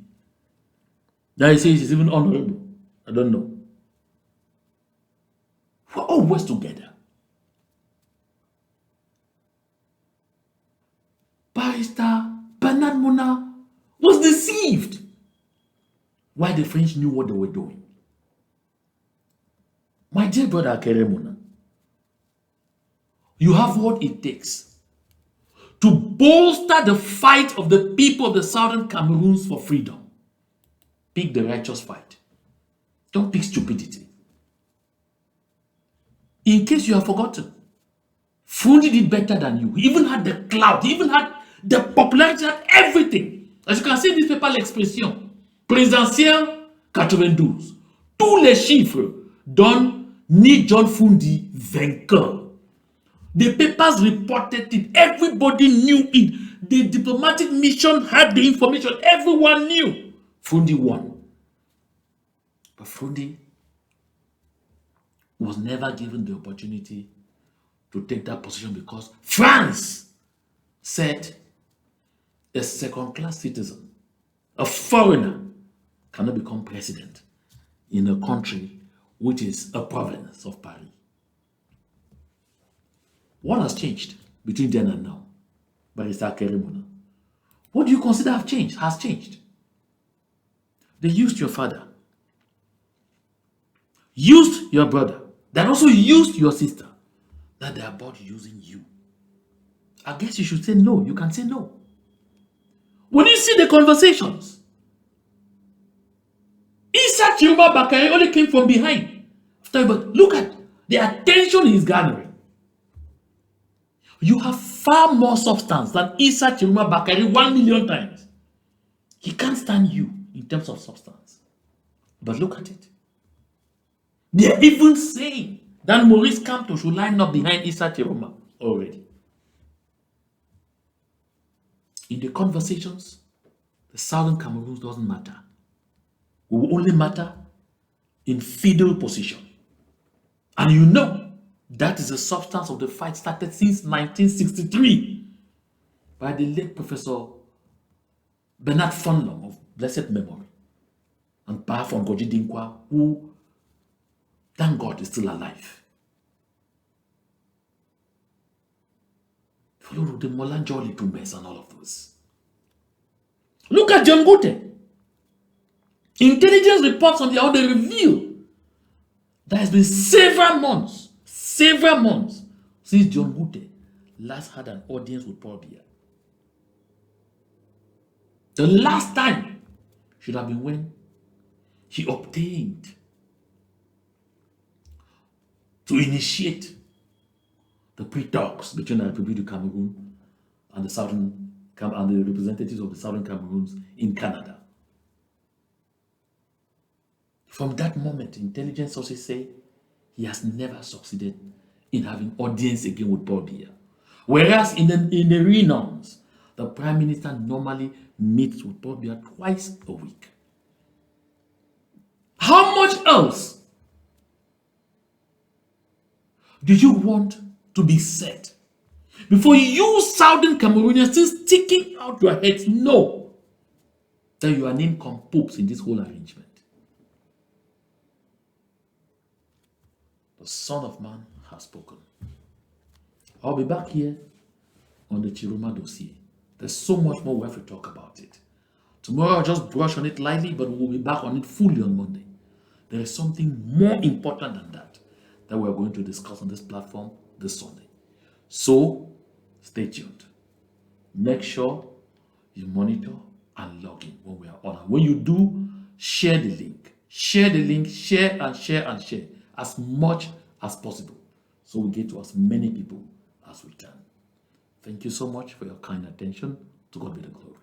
Now he says he's even honorable. I don't know. We're always together. Barrister Bernard Mona was deceived. Why the French knew what they were doing. My dear brother Akere Mona, you have what it takes to bolster the fight of the people of the southern Cameroons for freedom. Pick the righteous fight. Don't pick stupidity. In case you have forgotten, Fundi did better than you. He even had the clout. He even had the popularity, had everything. As you can see, this paper, l'expression présidentielle 92. Tous les chiffres donnent ni John Fundi vainqueur. The papers reported it. Everybody knew it. The diplomatic mission had the information. Everyone knew. Fundi won. But Fundi was never given the opportunity to take that position because France said a second-class citizen, a foreigner, cannot become president in a country which is a province of Paris. What has changed between then and now? Barrister Akere Mona. What do you consider has changed? They used your father, used your brother, that also used your sister. Now they are about using you. I guess you should say no. You can say no. When you see the conversations, Issa Tchiroma only came from behind. But look at the attention he's gathering. You have far more substance than Issa Tchiroma 1 million times. He can't stand you in terms of substance. But look at it. They're even saying that Maurice Kamto should line up behind Issa Tchiroma already. In the conversations, the Southern Cameroons doesn't matter. It will only matter in feudal position. And you know, that is the substance of the fight started since 1963 by the late Professor Bernard Fonlong of blessed memory and Pa Fongoji Dinkwa, who, thank God, is still alive. Follow the Molanjoli Tumbes and all of those. Look at John Gute. Intelligence reports on their own, they reveal there has been several months since John Gute last had an audience with Paul Biya. The last time should have been when he obtained to initiate the pre-talks between the Republique of Cameroon and the representatives of the Southern Cameroons in Canada. From that moment, intelligence sources say he has never succeeded in having audience again with Paul Biya. Whereas in the renounce, the Prime Minister normally meets with Paul Biya twice a week. How much else do you want to be said before you Southern Cameroonians still sticking out your heads know that you are nincompoops in this whole arrangement? The Son of Man has spoken. I'll be back here on the Tchiroma dossier. There's so much more we have to talk about it. Tomorrow I'll just brush on it lightly, but we'll be back on it fully on Monday. There is something more important than that we're going to discuss on this platform this Sunday. So, stay tuned. Make sure you monitor and log in when we are on. And when you do, share the link. Share the link, share and share and share as much as possible so we get to as many people as we can. Thank you so much for your kind attention. To God be the glory.